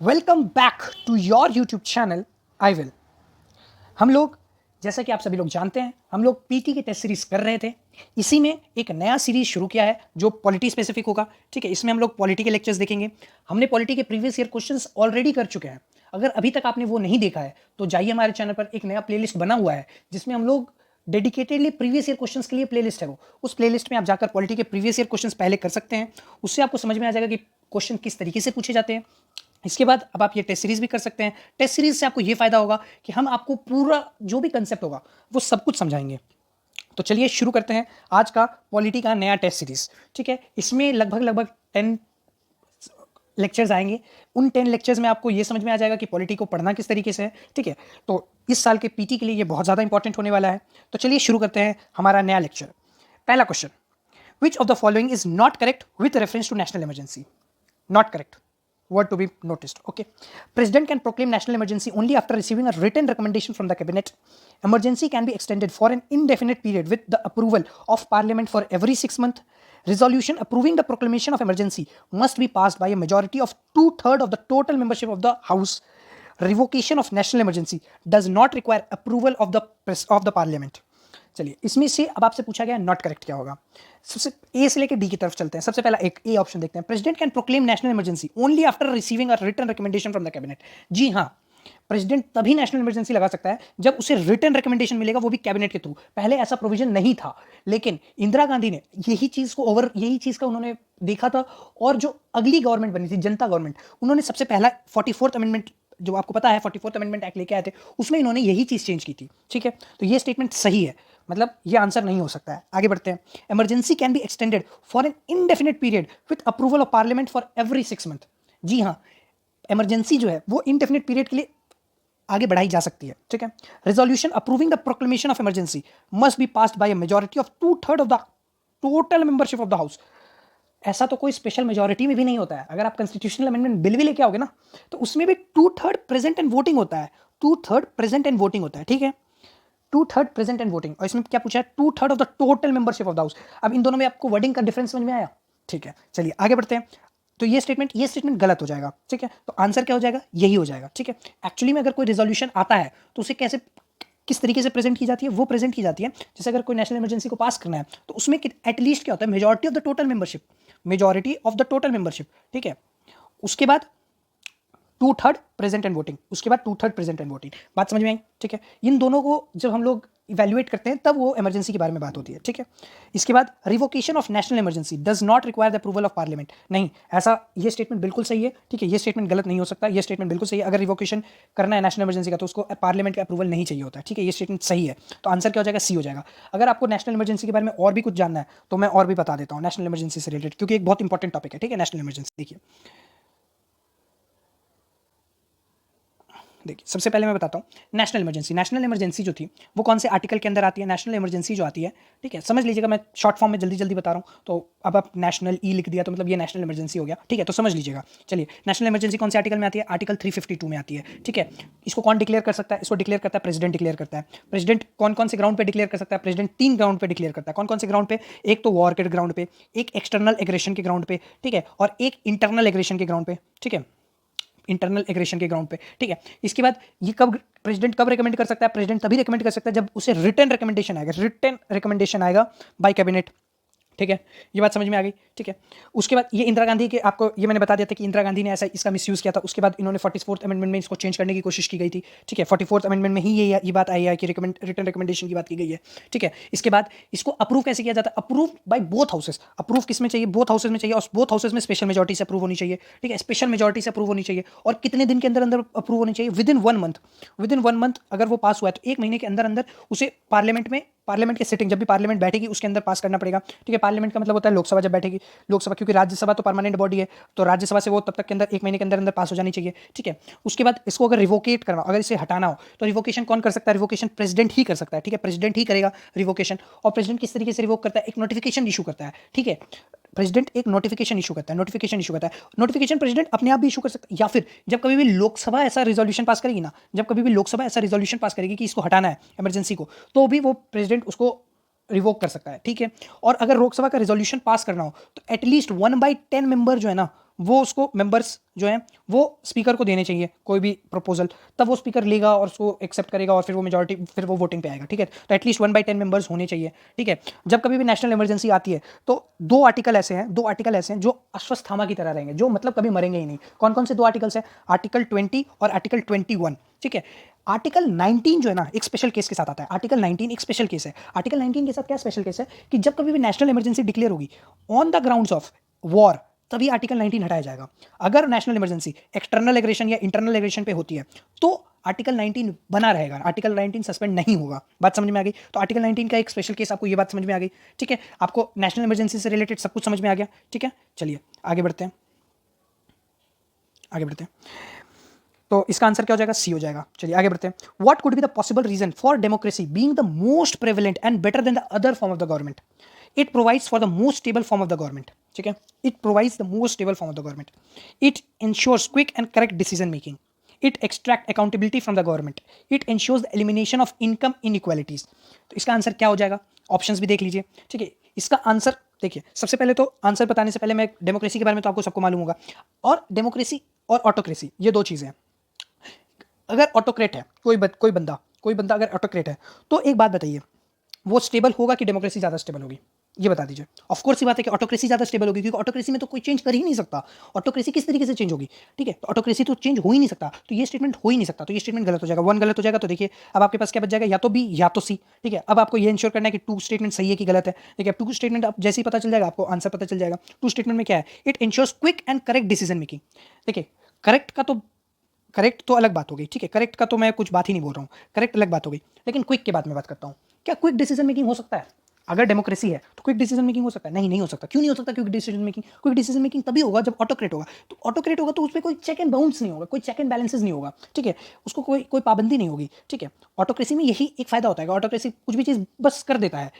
Welcome back to your YouTube channel I will. हम लोग जैसा कि आप सभी लोग जानते हैं, हम लोग पीटी की टेस्ट सीरीज कर रहे थे। इसी में एक नया सीरीज शुरू किया है जो पॉलिटी स्पेसिफिक होगा। ठीक है, इसमें हम लोग पॉलिटी के लेक्चर्स देखेंगे। हमने पॉलिटी के प्रीवियस ईयर क्वेश्चंस ऑलरेडी कर चुके हैं। अगर अभी तक आपने वो नहीं देखा है तो जाइए, हमारे चैनल पर एक नया प्लेलिस्ट बना हुआ है जिसमें हम लोग डेडिकेटेडली प्रीवियस ईयर क्वेश्चंस के लिए प्लेलिस्ट है वो। उस प्लेलिस्ट में आप जाकर पॉलिटी के प्रीवियस ईयर क्वेश्चंस पहले कर सकते हैं। उससे आपको समझ में आ जाएगा कि क्वेश्चन किस तरीके से पूछे जाते हैं। इसके बाद अब आप ये टेस्ट सीरीज भी कर सकते हैं। टेस्ट सीरीज से आपको ये फायदा होगा कि हम आपको पूरा जो भी कंसेप्ट होगा वो सब कुछ समझाएंगे। तो चलिए शुरू करते हैं आज का पॉलिटी का नया टेस्ट सीरीज। ठीक है, इसमें लगभग 10 लेक्चर्स आएंगे। उन 10 लेक्चर्स में आपको ये समझ में आ जाएगा कि पॉलिटी को पढ़ना किस तरीके से है। ठीक है, तो इस साल के पीटी के लिए ये बहुत ज़्यादा इंपॉर्टेंट होने वाला है। तो चलिए शुरू करते हैं हमारा नया लेक्चर। पहला question, which of the following is not correct with reference to national emergency? Not correct word to be noticed. Okay, president can proclaim national emergency only after receiving a written recommendation from the cabinet. Emergency can be extended for an indefinite period with the approval of parliament for every 6 months. Resolution approving the proclamation of emergency must be passed by a majority of 2/3 of the total membership of the house. Revocation of national emergency does not require approval of the parliament. चलिए, इसमें से अब आपसे पूछा गया not correct क्या होगा। सबसे ए से लेकर डी की तरफ चलते हैं। सबसे पहला एक ए ऑप्शन देखते हैं, president can proclaim national emergency only after receiving a written recommendation from the cabinet. जी हाँ, प्रेसिडेंट तभी नेशनल इमरजेंसी लगा सकता है जब उसे रिटन रिकमेंडेशन मिलेगा, वो भी कैबिनेट के थ्रू। पहले ऐसा प्रोविजन नहीं था, लेकिन इंदिरा गांधी ने यही चीज का उन्होंने देखा था। और जो अगली गवर्नमेंट बनी थी, जनता गवर्नमेंट, उन्होंने सबसे पहला 44th अमेंडमेंट, जो आपको पता है 44th अमेंडमेंट एक्ट लेके आए थे, उसमें इन्होंने यही चीज चेंज की थी। ठीक है, तो ये स्टेटमेंट सही है, मतलब ये आंसर नहीं हो सकता है। आगे बढ़ते हैं। Emergency can be extended for an indefinite period with approval of parliament for every 6 month. जी हाँ, इमरजेंसी जो है वो इनडेफिनिट पीरियड के लिए आगे बढ़ाई जा सकती है। ठीक है, resolution approving the proclamation of emergency must be passed by a majority of 2/3 of the total membership of the house. ऐसा तो कोई स्पेशल मेजॉरिटी में भी नहीं होता है। अगर आप कॉन्स्टिट्यूशनल अमेंडमेंट बिल भी लेके आओगे ना, तो उसमें भी 2/3 प्रेजेंट एंड वोटिंग होता है। 2/3 प्रेजेंट एंड वोटिंग होता है। ठीक है, 2/3 प्रेजेंट एंड वोटिंग। और इसमें क्या पूछा है? 2/3 of the total membership of the house. अब इन दोनों में आपको वर्डिंग का डिफरेंस समझ में आया? ठीक है, चलिए आगे बढ़ते हैं। तो ये स्टेटमेंट गलत हो जाएगा। ठीक है, तो आंसर क्या हो जाएगा? यही हो जाएगा। ठीक है, एक्चुअली में अगर कोई रिजोल्यूशन आता है तो उसे किस तरीके से प्रेजेंट की जाती है? वो प्रेजेंट की जाती है जैसे अगर कोई नेशनल इमरजेंसी को पास करना है तो उसमें एटलीस्ट क्या होता है? Majority of the total membership. ठीक है, उसके बाद 2/3 प्रेजेंट एंड वोटिंग, उसके बाद 2/3 प्रेजेंट एंड वोटिंग। बात समझ में आई? ठीक है, इन दोनों को जब हम लोग इवैल्यूएट करते हैं तब वो इमरजेंसी के बारे में बात होती है। ठीक है, इसके बाद revocation of national emergency does not require the approval of parliament. नहीं, ऐसा ये स्टेटमेंट बिल्कुल सही है। ठीक है, ये स्टेटमेंट गलत नहीं हो सकता। ये स्टेटमेंट बिल्कुल सही है। अगर रिवोकेशन करना है नेशनल इमरजेंसी का तो उसको पार्लियामेंट का अप्रूवल नहीं चाहिए होता है। ठीक है, ये स्टेटमेंट सही है। तो आंसर क्या हो जाएगा? सी हो जाएगा। अगर आपको नेशनल इमरजेंसी के बारे में और भी कुछ जानना है तो मैं और भी बता देता हूँ नेशनल इमरजेंसी से रिलेटेड, क्योंकि एक बहुत इंपॉर्टेंट टॉपिक है। ठीक है, नेशनल इमरजेंसी देखिए, सबसे पहले मैं बताता हूँ नेशनल इमरजेंसी जो थी वो कौन से आर्टिकल के अंदर आती है। नेशनल इमरजेंसी जो आती है, ठीक है, समझ लीजिएगा, मैं शॉर्ट फॉर्म में जल्दी बता रहा हूँ। तो अब आप नेशनल ई लिख दिया तो मतलब ये नेशनल इमरजेंसी हो गया। ठीक है, तो समझ लीजिएगा। चलिए, नेशनल इमरजेंसी कौन से आर्टिकल में आती है? आर्टिकल 352 में आती है। ठीक है, इसको कौन डिक्लेयर कर सकता है? इसको डिक्लेयर करता है प्रेसिडेंट, डिक्लेयर करता है। प्रेसिडेंट कौन से ग्राउंड पे डिक्लेयर कर सकता है? प्रेसिडेंट 3 ग्राउंड पे डिक्लेयर करता है। कौन से ग्राउंड पे? एक तो वॉर के ग्राउंड पे, एक एक्सटर्नल एग्रेशन के ग्राउंड पे, ठीक है, और एक इंटरनल एग्रेशन के ग्राउंड पे। ठीक है, इंटरनल एग्रेशन के ग्राउंड पे। ठीक है, इसके बाद ये प्रेसिडेंट कब रिकमेंड कर सकता है? प्रेसिडेंट तभी रिकमेंड कर सकता है जब उसे रिटन रिकमेंडेशन आएगा बाय कैबिनेट। ठीक है, ये बात समझ में आ गई। ठीक है, उसके बाद ये इंदिरा गांधी के, आपको ये मैंने बता दिया था कि इंदिरा गांधी ने ऐसा इसका मिसयूज़ किया था। उसके बाद इन्होंने 44th अमेंडमेंट में इसको चेंज करने की कोशिश की गई थी। ठीक है, 44th अमेंडमेंट में ही ये बात आई है कि रिटन रिकमेंडेशन की बात की गई है। ठीक है, इसके बाद इसको अप्रूव कैसे किया जाता है? Approve by both houses. Approve किस में चाहिए? बोथ हाउसेस में चाहिए, और बोथ हाउसेस में स्पेशल मेजॉरिटी से अप्रूव होनी चाहिए। ठीक है, स्पेशल मेजॉरिटी से अप्रूव होनी चाहिए। और कितने दिन के अंदर अंदर अप्रूव होनी चाहिए? विद इन 1 मंथ अगर वो पास हुआ है तो 1 महीने के अंदर अंदर उसे पार्लियामेंट की सिटिंग, जब भी पार्लियामेंट बैठेगी उसके अंदर पास करना पड़ेगा। ठीक है, पार्लियामेंट का मतलब होता है लोकसभा जब बैठेगी, लोकसभा, क्योंकि राज्यसभा तो परमानेंट बॉडी है, तो राज्यसभा से वो तब तक के अंदर 1 महीने के अंदर अंदर पास हो जानी चाहिए। ठीक है, उसके बाद इसको अगर रिवोकेट करना, अगर इसे हटाना हो तो रिवोकेशन कौन कर सकता है? रिवोकेशन प्रेसिडेंट ही कर सकता है। ठीक है, प्रेसिडेंट ही करेगा रिवोकेशन। और प्रेसिडेंट किस तरीके से रिवोक करता है? एक नोटिफिकेशन इशू करता है। ठीक है, प्रेसिडेंट एक नोटिफिकेशन इशू करता है। नोटिफिकेशन प्रेसिडेंट अपने आप भी इशू कर सकता है, या फिर जब कभी भी लोकसभा ऐसा रिजोल्यूशन पास करेगी ना, जब कभी भी लोकसभा ऐसा रिजोल्यूशन पास करेगी कि इसको हटाना है इमरजेंसी को, तो भी वो प्रेसिडेंट उसको रिवोक कर सकता है। ठीक है, और अगर लोकसभा का रिजोल्यूशन पास करना हो तो एटलीस्ट 1/10 मेंबर जो है ना, वो उसको मेंबर्स जो हैं वो स्पीकर को देने चाहिए कोई भी प्रपोजल, तब वो स्पीकर लेगा और उसको एक्सेप्ट करेगा और फिर वो मेजॉरिटी, फिर वो वोटिंग पे आएगा, ठीक है। तो एटलीस्ट 1/10 मेंबर्स होने चाहिए, ठीक है। जब कभी भी नेशनल इमरजेंसी आती है तो दो आर्टिकल ऐसे हैं जो अश्वत्थामा की तरह रहेंगे, जो मतलब कभी मरेंगे ही नहीं। कौन कौन से दो आर्टिकल्स हैं? आर्टिकल 20 और आर्टिकल 21, ठीक है। आर्टिकल 19 जो है ना, एक स्पेशल केस के साथ आता है। आर्टिकल 19 एक स्पेशल केस है। आर्टिकल 19 के साथ क्या स्पेशल केस है कि जब कभी भी नेशनल इमरजेंसी डिक्लेयर होगी on the grounds of war, तभी आर्टिकल 19 हटाया जाएगा। अगर नेशनल इमरजेंसी एक्सटर्नल एग्रेशन या इंटरनल एग्रेशन पे होती है तो आर्टिकल 19 बना रहेगा, आर्टिकल 19 सस्पेंड नहीं होगा। बात समझ में आ गई? तो आर्टिकल 19 का एक स्पेशल केस, आपको ये बात समझ में आ गई, ठीक है। आपको नेशनल इमरजेंसी से रिलेटेड सब कुछ समझ में आ गया, ठीक है। चलिए आगे बढ़ते हैं, आगे बढ़ते हैं। तो इसका आंसर क्या हो जाएगा? सी हो जाएगा। चलिए आगे बढ़ते हैं। What could be the possible reason for democracy being the most prevalent and better than the other form of the government? It provides for the most stable form of the government, ठीक है। It provides the most stable form of the government. It ensures quick and correct decision making. It extract accountability from the government. It ensures the elimination of income inequalities. तो इसका answer क्या हो जाएगा? Options भी देख लीजिए, ठीक है। इसका आंसर देखिए, सबसे पहले तो आंसर बताने से पहले मैं डेमोक्रेसी के बारे में तो आपको सबको मालूम होगा, और डेमोक्रेसी और ऑटोक्रेसी ये दो चीज़ें हैं। अगर ऑटोक्रेट है कोई बंदा अगर ऑटोक्रेट है तो एक बात बताइए, वो स्टेबल होगा कि डेमोक्रेसी ज़्यादा स्टेबल होगी? ये बता दीजिए। ऑफ कोर्स ये बात है कि ऑटोक्रेसी ज़्यादा स्टेबल होगी, क्योंकि ऑटोक्रेसी में तो कोई चेंज कर ही नहीं सकता। ऑटोक्रेसी किस तरीके से चेंज होगी? ठीक है, तो ऑटोक्रेसी तो चेंज हो ही नहीं सकता, तो ये स्टेटमेंट हो ही नहीं सकता, तो ये स्टेटमेंट गलत हो जाएगा। 1 गलत हो जाएगा, तो देखिए अब आपके पास क्या बच जाएगा, या तो बी या तो सी, ठीक है। अब आपको ये इंश्योर करना है कि 2 स्टेटमेंट सही है कि गलत है, ठीक है। 2 स्टेटमेंट आप जैसे ही पता चल जाएगा, आपको आंसर पता चल जाएगा। 2 स्टेटमेंट में क्या है? It ensures quick and correct decision making. देखिए, करेक्ट तो अलग बात हो गई, ठीक है। करेक्ट का तो मैं कुछ बात ही नहीं बोल रहा हूँ, करेक्ट अलग बात हो गई, लेकिन क्विक के बात में बात करता हूँ। क्या क्विक डिसीजन मेकिंग हो सकता है? अगर डेमोक्रेसी है तो क्विक डिसीजन मेकिंग हो सकता है? नहीं हो सकता। क्यों नहीं हो सकता quick decision making? Quick decision making तभी होगा जब ऑटोक्रेट होगा। तो ऑटोक्रेट होगा तो उसमें कोई चेक एंड बाउंस नहीं होगा, कोई चेक एंड बैलेंसेस नहीं होगा, ठीक है। उसको कोई पाबंदी नहीं होगी, ठीक है। ऑटोक्रेसी में यही एक फायदा होता है कि ऑटोक्रेसी कुछ भी चीज़ बस कर देता है,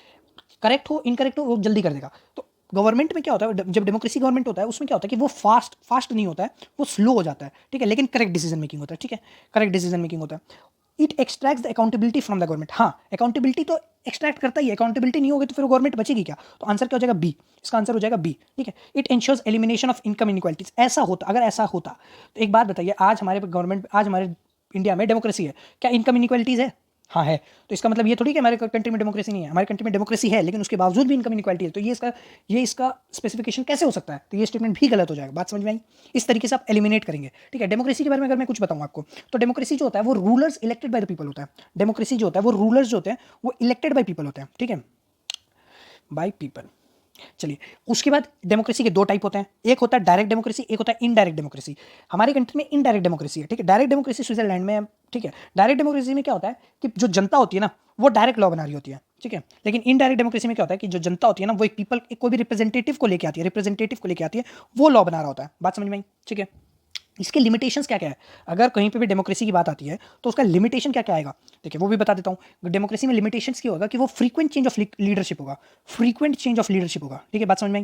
करेक्ट हो इनकरेक्ट हो वो जल्दी कर देगा। तो गवर्नमेंट में क्या होता है, जब डेमोक्रेसी गवर्नमेंट होता है उसमें क्या होता है कि वो फास्ट नहीं होता है, वो स्लो हो जाता है, ठीक है, लेकिन करेक्ट डिसीजन मेकिंग होता है, ठीक है। करेक्ट डिसीजन मेकिंग होता है। It extracts the accountability from the government. हाँ, अकाउंटेबिलिटी तो एक्सट्रैक्ट करता ही है, अकाउंटेबिलिटी नहीं होगी तो फिर गवर्नमेंट बचेगी क्या? तो आंसर क्या हो जाएगा? बी। इसका आंसर हो जाएगा बी, ठीक है। It ensures elimination of income inequalities. अगर ऐसा होता तो एक बात बताइए, आज हमारे इंडिया में डेमोक्रेसी है, क्या इनकम इनइक्वालिटीज है? हाँ है। तो इसका मतलब ये थोड़ी कि हमारे कंट्री में डेमोक्रेसी नहीं है। हमारे कंट्री में डेमोक्रेसी है, लेकिन उसके बावजूद भी इनकम इनइक्वालिटी है। तो ये इसका स्पेसिफिकेशन कैसे हो सकता है? तो ये स्टेटमेंट भी गलत हो जाएगा। बात समझ में आई? इस तरीके से आप एलिमिनेट करेंगे, ठीक है। डेमोक्रेसी के बारे में अगर मैं कुछ बताऊँ आपको, तो डेमोक्रेसी जो होता है वो rulers elected by the people होता है। डेमोक्रेसी जो होता है वो रूलर्स जो होते हैं वो इलेक्टेड बाय पीपल होते हैं, ठीक है, बाय पीपल। चलिए, उसके बाद डेमोक्रेसी के 2 टाइप होते हैं, एक होता है डायरेक्ट डेमोक्रेसी, एक होता है इनडायरेक्ट डेमोक्रेसी। हमारी कंट्री में इनडायरेक्ट डेमोक्रेसी है, ठीक है। डायरेक्ट डेमोक्रेसी स्विट्जरलैंड में है, ठीक है। डायरेक्ट डेमोक्रेसी में क्या होता है कि जो जनता होती है ना वो डायरेक्ट लॉ बना रही होती है, ठीक है। लेकिन इनडायरेक्ट डेमोक्रेसी में क्या होता है कि जो जनता होती है ना वो कोई भी रिप्रेजेंटेटिव को लेके आती है, वो लॉ बना रहा होता है। बात समझ में आई? ठीक है। इसके लिमिटेशंस क्या क्या है? अगर कहीं पे भी डेमोक्रेसी की बात आती है तो उसका लिमिटेशन क्या क्या आएगा, देखिए वो भी बता देता हूँ। डेमोक्रेसी में लिमिटेशंस क्या होगा कि वो फ्रीक्वेंट चेंज ऑफ लीडरशिप होगा, ठीक है। बात समझ में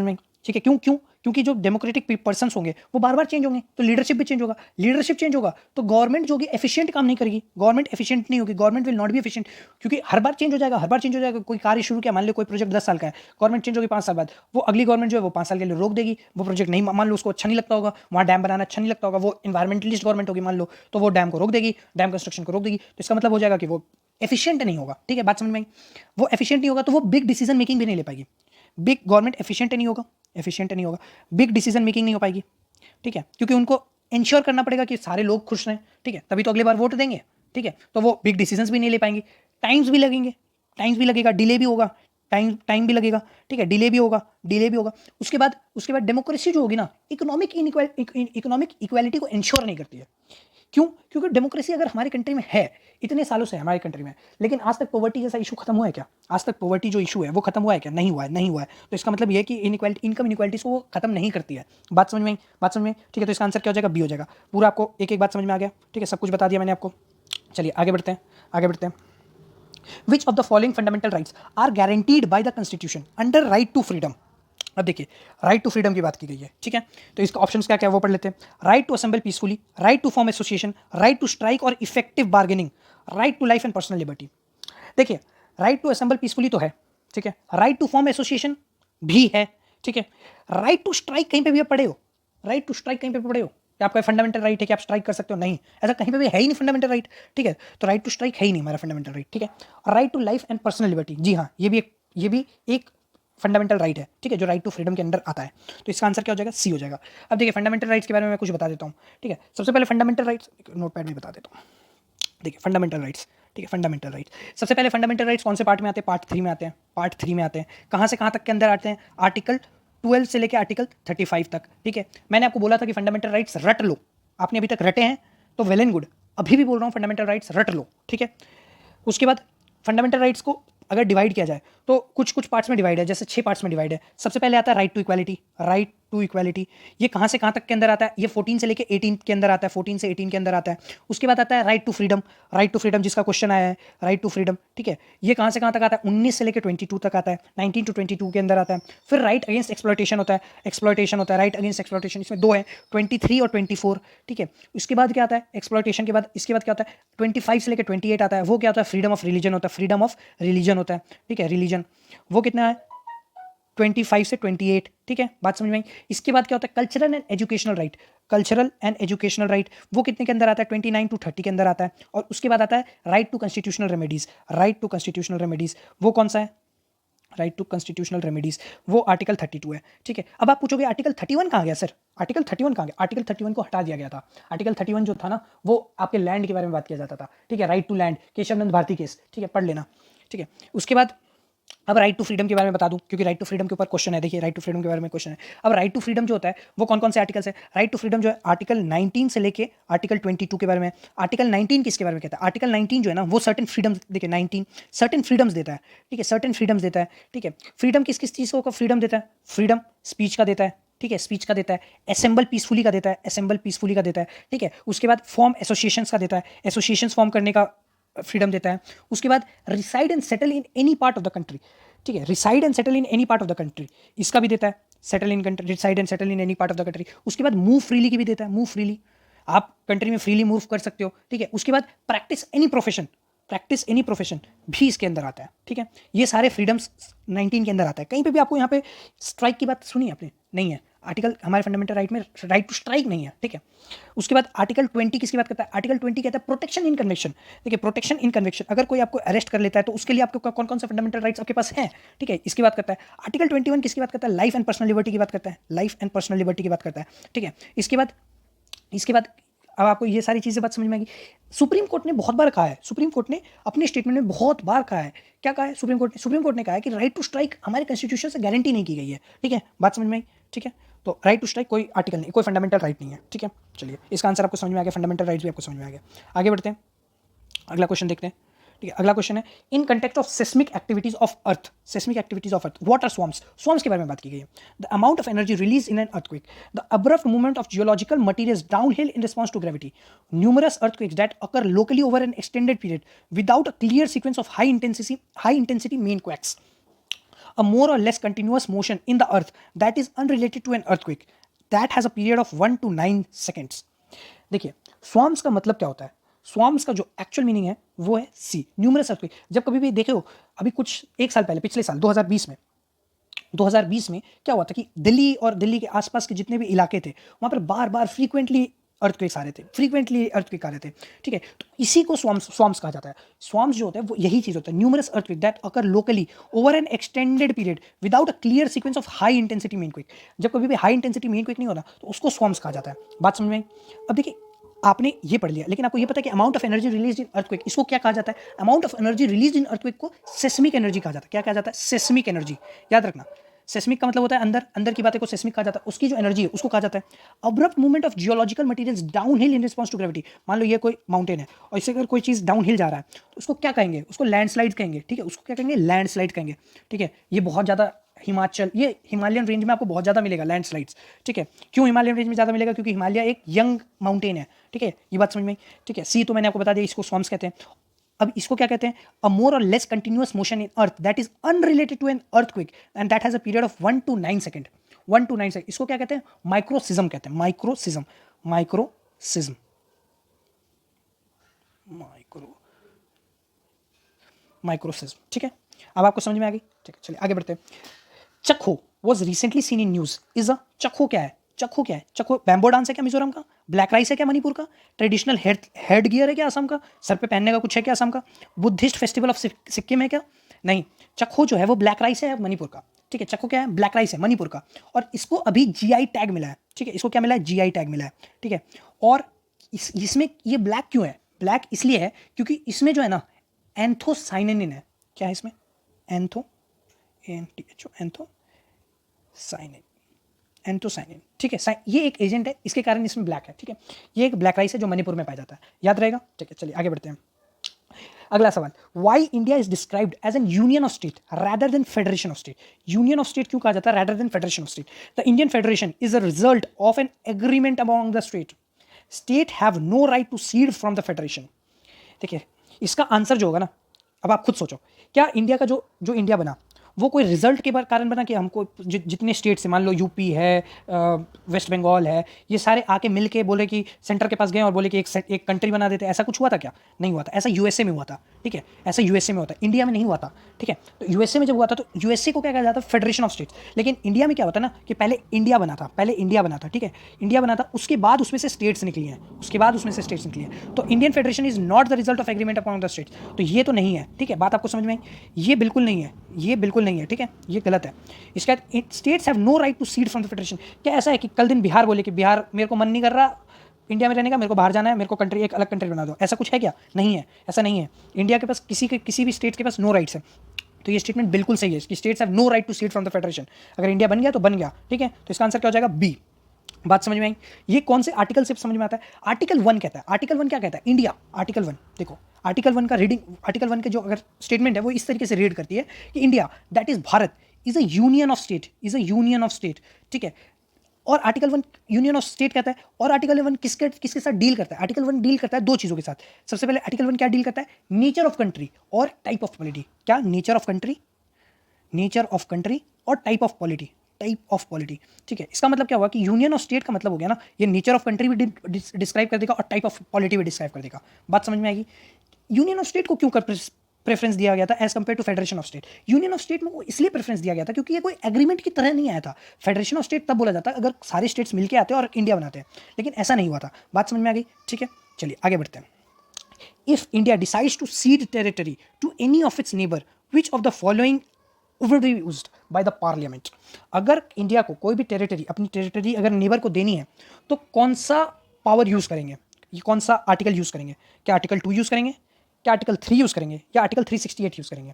आई? ठीक है। क्यों क्योंकि जो डेमोक्रेटिक पर्सन्स होंगे वो बार बार चेंज होंगे, तो लीडरशिप भी चेंज होगा तो गवर्नमेंट जो होगी एफिशिएंट काम नहीं करेगी, गवर्नमेंट एफिशिएंट नहीं होगी, government will not be efficient, क्योंकि हर बार चेंज हो जाएगा। कोई कार्य शुरू किया, मान लो कोई प्रोजेक्ट 10 साल का है, गवर्नमेंट चेंज होगी 5 साल बाद, वो अगली गवर्नमेंट जो है वो 5 साल के लिए रोक देगी, वो प्रोजेक्ट नहीं, मान लो उसको अच्छा नहीं लगता होगा, वहाँ डैम बनाना अच्छा नहीं लगता होगा, वो इन्वायरमेंटलिस्ट गवर्नमेंट होगी मान लो, तो वो डैम को रोक देगी, डैम कंस्ट्रक्शन को रोक देगी। तो इसका मतलब हो जाएगा कि वो एफिशिएंट नहीं होगा, ठीक है। बात समझ में आई? वो एफिशिएंट नहीं होगा तो वो बिग डिसीजन मेकिंग भी नहीं ले पाएगी। बिग गवर्नमेंट एफिशिएंट नहीं होगा, बिग डिसीजन मेकिंग नहीं हो पाएगी, ठीक है, क्योंकि उनको इंश्योर करना पड़ेगा कि सारे लोग खुश रहें, ठीक है, तभी तो अगली बार वोट देंगे, ठीक है। तो वो बिग डिसीजंस भी नहीं ले पाएंगे, टाइम भी लगेगा, डिले भी होगा, टाइम भी लगेगा, ठीक है, डिले भी होगा। उसके बाद डेमोक्रेसी जो होगी ना, इकोनॉमिक इक्वालिटी को इंश्योर नहीं करती है। क्यों? क्योंकि डेमोक्रेसी अगर हमारी कंट्री में है, इतने सालों से है हमारी कंट्री में, लेकिन आज तक पॉवर्टी जैसा इशू खत्म हुआ है क्या? आज तक पॉवर्टी जो इशू है वो खत्म हुआ है क्या? नहीं हुआ है। तो इसका मतलब ये है कि इनकम इनक्वालिटीज को वो खत्म नहीं करती है। बात समझ में आई? ठीक है। तो इसका आंसर क्या हो जाएगा? बी हो जाएगा। पूरा आपको एक बात समझ में आ गया, ठीक है, सब कुछ बता दिया मैंने आपको। चलिए आगे बढ़ते हैं। Which of the following fundamental rights are guaranteed by the constitution under right to freedom? अब देखिए, राइट टू फ्रीडम की बात की गई है, ठीक है। तो इसका ऑप्शंस क्या क्या है वो पढ़ लेते हैं। Right to assemble peacefully, right to form association, right to strike और effective bargaining, right to life and personal liberty. देखिए, राइट टू असेंबल पीसफुली तो है, ठीक है। राइट टू फॉर्म एसोसिएशन भी है, ठीक है। राइट टू स्ट्राइक कहीं पे भी आप पढ़े हो? राइट टू स्ट्राइक कहीं पे पढ़े हो कि आपका फंडामेंटल राइट है कि आप स्ट्राइक कर सकते हो? नहीं, ऐसा कहीं पे भी है ही नहीं फंडामेंटल राइट। ठीक है, तो राइट टू स्ट्राइक है ही नहीं हमारा फंडामेंटल राइट। ठीक है, right to life and personal liberty, जी हाँ, ये भी एक फंडामेंटल राइट है। ठीक है, जो राइट टू फ्रीडम के अंदर आता है। तो इसका आंसर क्या हो जाएगा? सी हो जाएगा। अब देखिए फंडामेंटल राइट्स के बारे में मैं कुछ बता देता हूँ। ठीक है, सबसे पहले फंडामेंटल राइट्स नोटपैड में बता देता हूँ। देखिए फंडामेंटल राइट्स, ठीक है, फंडामेंटल राइट्स सबसे पहले फंडामेंटल राइट्स कौन से पार्ट में आते हैं? पार्ट 3 में आते हैं। पार्ट 3 में आते हैं, कहाँ से कहाँ तक के अंदर आते हैं? आर्टिकल 12 से लेकर आर्टिकल 35 तक। ठीक है, मैंने आपको बोला था कि फंडामेंटल राइट्स रट लो, आपने अभी तक रटे हैं तो वेल एंड गुड, अभी भी बोल रहा हूँ फंडामेंटल राइट्स रट लो। ठीक है, उसके बाद फंडामेंटल राइट्स को अगर डिवाइड किया जाए तो कुछ कुछ पार्ट्स में डिवाइड है, जैसे 6 पार्ट्स में डिवाइड है। सबसे पहले आता है right to equality. Right to equality ये कहाँ से कहाँ तक के अंदर आता है? ये 14 से लेके 18 के अंदर आता है, 14 से 18 के अंदर आता है। उसके बाद आता है right to freedom. Right to freedom जिसका क्वेश्चन आया है, राइट टू फ्रीडम। ठीक है, ये कहाँ से कहाँ तक आता है? 19 से लेकर 22 तक आता है, 19 टू 22 के अंदर आता है। फिर राइट अगेंस्ट एक्सप्लॉयटेशन होता है, एक्सप्लॉयटेशन होता है, राइट अगेंस्ट एक्सप्लॉयटेशन, इसमें दो है, 23 और 24। ठीक है, उसके बाद क्या आता है? एक्सप्लॉयटेशन के बाद इसके बाद क्या होता है? 25 से लेकर 28 आता है, वो क्या होता है? फ्रीडम ऑफ रिलीजन होता है, फ्रीडम ऑफ रिलीजन होता है। ठीक है, रिलीजन वो कितना है? 25 से 28। ठीक है, बात समझ में आई? इसके बाद क्या होता है? Cultural and educational right. Cultural and educational right वो कितने के अंदर आता है? 29 टू 30 के अंदर आता है। और उसके बाद आता है right to constitutional remedies. Right to constitutional remedies वो कौन सा है? राइट टू कॉन्स्टिट्यूशनल रेमेडीज वो आर्टिकल 32 है। ठीक है, अब आप पूछोगे आर्टिकल 31 कहाँ गया सर? आर्टिकल 31 कहाँ गया? आर्टिकल 31 को हटा दिया गया था। आर्टिकल 31 जो था ना, वो आपके लैंड के बारे में बात किया जाता था। ठीक है, right to land, Kesavananda Bharati case. ठीक है, पढ़ लेना। ठीक है, उसके बाद अब राइट टू फ्रीडम के बारे में बता दूं, क्योंकि राइट टू फ्रीडम के ऊपर क्वेश्चन है। देखिए राइट टू फ्रीडम के बारे में क्वेश्चन है। अब राइट टू फ्रीडम जो होता है वो कौन कौन से आर्टिकल्स है? राइट टू फ्रीडम जो है आर्टिकल 19 से लेके आर्टिकल 22 के बारे में। आर्टिकल 19 किसके बारे में कहता है? आर्टिकल 19 जो है ना वो सर्टेन फ्रीडम्स, देखिए 19 सर्टेन फ्रीडम्स देता है। ठीक है, सर्टेन फ्रीडम्स देता है। ठीक है, फ्रीडम किस किस चीज़ को फ्रीडम देता है? फ्रीडम स्पीच का देता है। ठीक है, स्पीच का देता है। असेंबल पीसफुली का देता है, असेंबल पीसफुली का देता है। ठीक है, उसके बाद फॉर्म एसोसिएशंस का देता है, एसोसिएशंस फॉर्म करने का फ्रीडम देता है। उसके बाद reside and settle in any part of the country. ठीक है, reside and settle in any part of the country इसका भी देता है, settle in country, reside and settle in any part of the country. उसके बाद मूव फ्रीली की भी देता है, मूव फ्रीली, आप कंट्री में फ्रीली मूव कर सकते हो। ठीक है, उसके बाद practice any profession, practice any profession भी इसके अंदर आता है। ठीक है, ये सारे फ्रीडम्स 19 के अंदर आता है। कहीं पे भी आपको यहाँ पे स्ट्राइक की बात सुनी आपने? नहीं है, आर्टिकल हमारे फंडामेंटल राइट में राइट टू स्ट्राइक नहीं है। ठीक है, उसके बाद आर्टिकल 20 किसकी बात करता है? आर्टिकल 20 कहता है प्रोटेक्शन इन कन्विक्शन। देखिए प्रोटेक्शन इन कन्विक्शन, अगर कोई आपको अरेस्ट कर लेता है तो उसके लिए आपको कौन कौन से फंडामेंटल राइट्स आपके पास हैं? ठीक है, इसकी बात करता है। आर्टिकल 21 किसकी बात करता है? लाइफ एंड पर्सनल लिबर्टी की बात करता है, लाइफ एंड पर्सनल लिबर्टी की बात करता है। ठीक है, इसके बाद अब आपको ये सारी चीज़ें बात समझ में आएगी। सुप्रीम कोर्ट ने बहुत बार कहा है, सुप्रीम कोर्ट ने अपने स्टेटमेंट में बहुत बार कहा है, क्या कहा है सुप्रीम कोर्ट ने? सुप्रीम कोर्ट ने कहा है कि राइट टू स्ट्राइक हमारे कॉन्स्टिट्यूशन से गारंटी नहीं की गई है। ठीक है, बात समझ में आई? ठीक है, तो राइट टू स्ट्राइक कोई आर्टिकल नहीं, कोई फंडामेंटल राइट नहीं है। ठीक है, चलिए इसका आंसर आपको समझ में आ गया, फंडामेंटल राइट्स भी आपको समझ में आ गया। आगे बढ़ते हैं, अगला क्वेश्चन देखते हैं। ठीक है, अगला क्वेश्चन है in context of seismic activities of earth, seismic activities of earth what are swarms? Swarms के बारे में बात की गई है। The amount of energy release in an earthquake, the abrupt movement of geological materials downhill in response to gravity, numerous earthquakes that occur locally over an extended period without a clear sequence of high intensity main quakes, a more or less continuous motion in the earth that is unrelated to an earthquake that has a period of 1 to 9 seconds। देखिए स्वॉर्म्स का मतलब क्या होता है? स्वॉर्म्स का जो actual meaning है वो है सी, न्यूमरस अर्थक्वेक। जब कभी भी देखे हो, अभी कुछ एक साल पहले, पिछले साल 2020 में क्या हुआ था कि दिल्ली और दिल्ली के आसपास के जितने भी इलाके थे वहाँ पर बार बार फ्रीक्वेंटली अर्थक्वेक्स आ रहे थे, फ्रीक्वेंटली अर्थक्वेक आ रहे थे। ठीक है, तो इसी को स्वॉर्म्स कहा जाता है। स्वॉर्म्स जो होता है वो यही चीज़ होता है, numerous earthquake that occur locally over an extended period without a clear sequence of high intensity main quake. जब कभी भी हाई इंटेंसिटी मेन क्वेक नहीं होता तो उसको स्वॉर्म्स कहा जाता है। बात समझ में आई? अब देखिए आपने ये पढ़ लिया, लेकिन आपको ये पता है कि amount of energy release in earthquake इसको क्या कहा जाता है? Amount of energy release in earthquake को सेस्मिक एनर्जी कहा जाता है। क्या कहा जाता है? सेस्मिक एनर्जी, याद रखना। सेस्मिक का मतलब होता है अंदर, अंदर की बातें को सेस्मिक कहा जाता है, उसकी जो एनर्जी है उसको कहा जाता है abrupt movement of geological materials downhill in response to gravity. मान लो ये कोई माउंटेन है और इससे अगर कोई चीज़ डाउनहिल जा रहा है तो उसको क्या कहेंगे? उसको लैंडस्लाइड कहेंगे। ठीक है, उसको क्या कहेंगे? लैंडस्लाइड कहेंगे। ठीक है, ये बहुत ज़्यादा हिमाचल, ये हिमालयन रेंज में आपको बहुत ज़्यादा मिलेगा लैंडस्लाइड्स। ठीक है, क्यों हिमालयन रेंज में ज़्यादा मिलेगा? क्योंकि हिमालय एक यंग माउंटेन है। ठीक है, ये बात समझ में आई? ठीक है, सी तो मैंने आपको बता दिया, इसको स्वॉर्म्स कहते हैं। अब इसको क्या कहते हैं? A more or less continuous motion in earth that is unrelated to an earthquake and that has a period of 1 to 9 second. 1 to 9 second, इसको क्या कहते हैं? माइक्रोसिज्म कहते हैं, माइक्रोसिज्म, माइक्रोसिज्म, माइक्रो माइक्रोसिज्म। ठीक है, अब आपको समझ में आ गई? ठीक है, चलिए आगे बढ़ते हैं। Chakhao, was recently seen in news is a Chakhao क्या है? चखो क्या है? चखो बैम्बो डांस है क्या मिजोरम का? ब्लैक राइस है क्या मणिपुर का? ट्रेडिशनल हेड गियर है क्या असम का? सर पे पहनने का कुछ है क्या असम का? बुद्धिस्ट फेस्टिवल ऑफ सिक्किम है क्या? नहीं। चखो जो है वो ब्लैक राइस है मणिपुर का, ठीक है। चखो क्या है? ब्लैक राइस है मणिपुर का, और इसको अभी जीआई टैग मिला है, ठीक है। इसको क्या मिला है? जीआई टैग मिला है, ठीक है। और इसमें ये ब्लैक क्यों है? ब्लैक इसलिए है क्योंकि इसमें जो है ना एंथोसाइनिन है। क्या है इसमें? एंथो एंथोसाइनिन, एंथोसाइनिन, ठीक है। ये एक एजेंट है, इसके कारण इसमें ब्लैक है, ठीक है। ये एक ब्लैक राइस है जो मणिपुर में पाया जाता है, याद रहेगा, ठीक है। चलिए आगे बढ़ते हैं। अगला सवाल, why India is described as an union of state rather than federation of state? Union of state क्यों कहा जाता है rather than federation of state? The Indian federation is a result of an agreement among the state have no right to cede from the federation. देखिए इसका answer जो होगा ना, अब आप खुद सोचो, क्या इंडिया का जो इंडिया बना वो कोई रिजल्ट के कारण बना कि हमको जितने स्टेट से, मान लो यूपी है, वेस्ट बंगाल है, ये सारे आके मिल के बोले कि सेंटर के पास गए और बोले कि एक कंट्री बना देते? ऐसा कुछ हुआ था क्या? नहीं हुआ था। ऐसा यूएसए में हुआ था, ठीक है। ऐसा यूएसए में होता है, इंडिया में नहीं हुआ था, ठीक है। तो यूएसए में जब हुआ था तो यूएसए को क्या कहा जाता है? Federation of states. लेकिन इंडिया में क्या होता है ना कि पहले इंडिया बना था, ठीक है। इंडिया बना था, उसके बाद उसमें से स्टेट्स निकली हैं, तो Indian federation is not the result of agreement upon the states. तो ये तो नहीं है, ठीक है। बात आपको समझ में आई? ये बिल्कुल नहीं है, ठीक है। ये गलत है। इसका states have no right to cede from the federation. क्या ऐसा है कि कल दिन बिहार बोले कि बिहार मेरे को मन नहीं कर रहा इंडिया में रहने का, मेरे को बाहर जाना है, मेरे को कंट्री एक अलग कंट्री बना दो? ऐसा कुछ है क्या? नहीं है, ऐसा नहीं है। इंडिया के पास किसी भी स्टेट के पास नो राइट्स है। तो ये स्टेटमेंट बिल्कुल सही है कि states have no right to cede from the federation. अगर इंडिया बन गया तो बन गया, ठीक है। तो इसका आंसर क्या हो जाएगा? बी। बात समझ में आई? ये कौन से आर्टिकल से समझ में आता है? आर्टिकल 1 कहता है, आर्टिकल 1 क्या कहता है? इंडिया, आर्टिकल 1 देखो, आर्टिकल 1 का रीडिंग, आर्टिकल 1 के जो अगर स्टेटमेंट है वो इस तरीके से रीड करती है कि India that is Bharat is a union of state, ठीक है। और आर्टिकल 1 यूनियन ऑफ स्टेट कहता है, और आर्टिकल 1 किसके साथ डील करता है? आर्टिकल 1 डील करता है दो चीज़ों के साथ। सबसे पहले आर्टिकल 1 क्या डील करता है? नेचर ऑफ कंट्री और टाइप ऑफ पॉलिटी। क्या? नेचर ऑफ कंट्री और टाइप ऑफ पॉलिटी, ठीक है। इसका मतलब क्या हुआ कि यूनियन ऑफ स्टेट का मतलब हो गया ना, ये नेचर ऑफ कंट्री भी डिस्क्राइब कर देगा और टाइप ऑफ पॉलिटी भी डिस्क्राइब कर देगा। बात समझ में आएगी? यूनियन ऑफ स्टेट को क्यों प्रेफरेंस दिया गया था as compare to federation of state? Union of state में वो इसलिए प्रेफरेंस दिया गया था क्योंकि ये कोई एग्रीमेंट की तरह नहीं आया था। फेडरेशन ऑफ स्टेट तब बोला जाता अगर सारे स्टेट्स मिलकर आते और इंडिया बनाते हैं, लेकिन ऐसा नहीं हुआ था। बात समझ में आ गई? ठीक है, चलिए आगे बढ़ते हैं। If India decides to cede territory to any of its neighbour, which of the following will be used by the parliament? अगर इंडिया को कोई भी टेरिटरी, अपनी टेरिटरी अगर नेबर को देनी है तो कौन सा पावर यूज करेंगे? ये कौन सा आर्टिकल यूज करेंगे? क्या आर्टिकल 2 यूज करेंगे, क्या आर्टिकल 3 यूज करेंगे, या आर्टिकल 368 यूज करेंगे?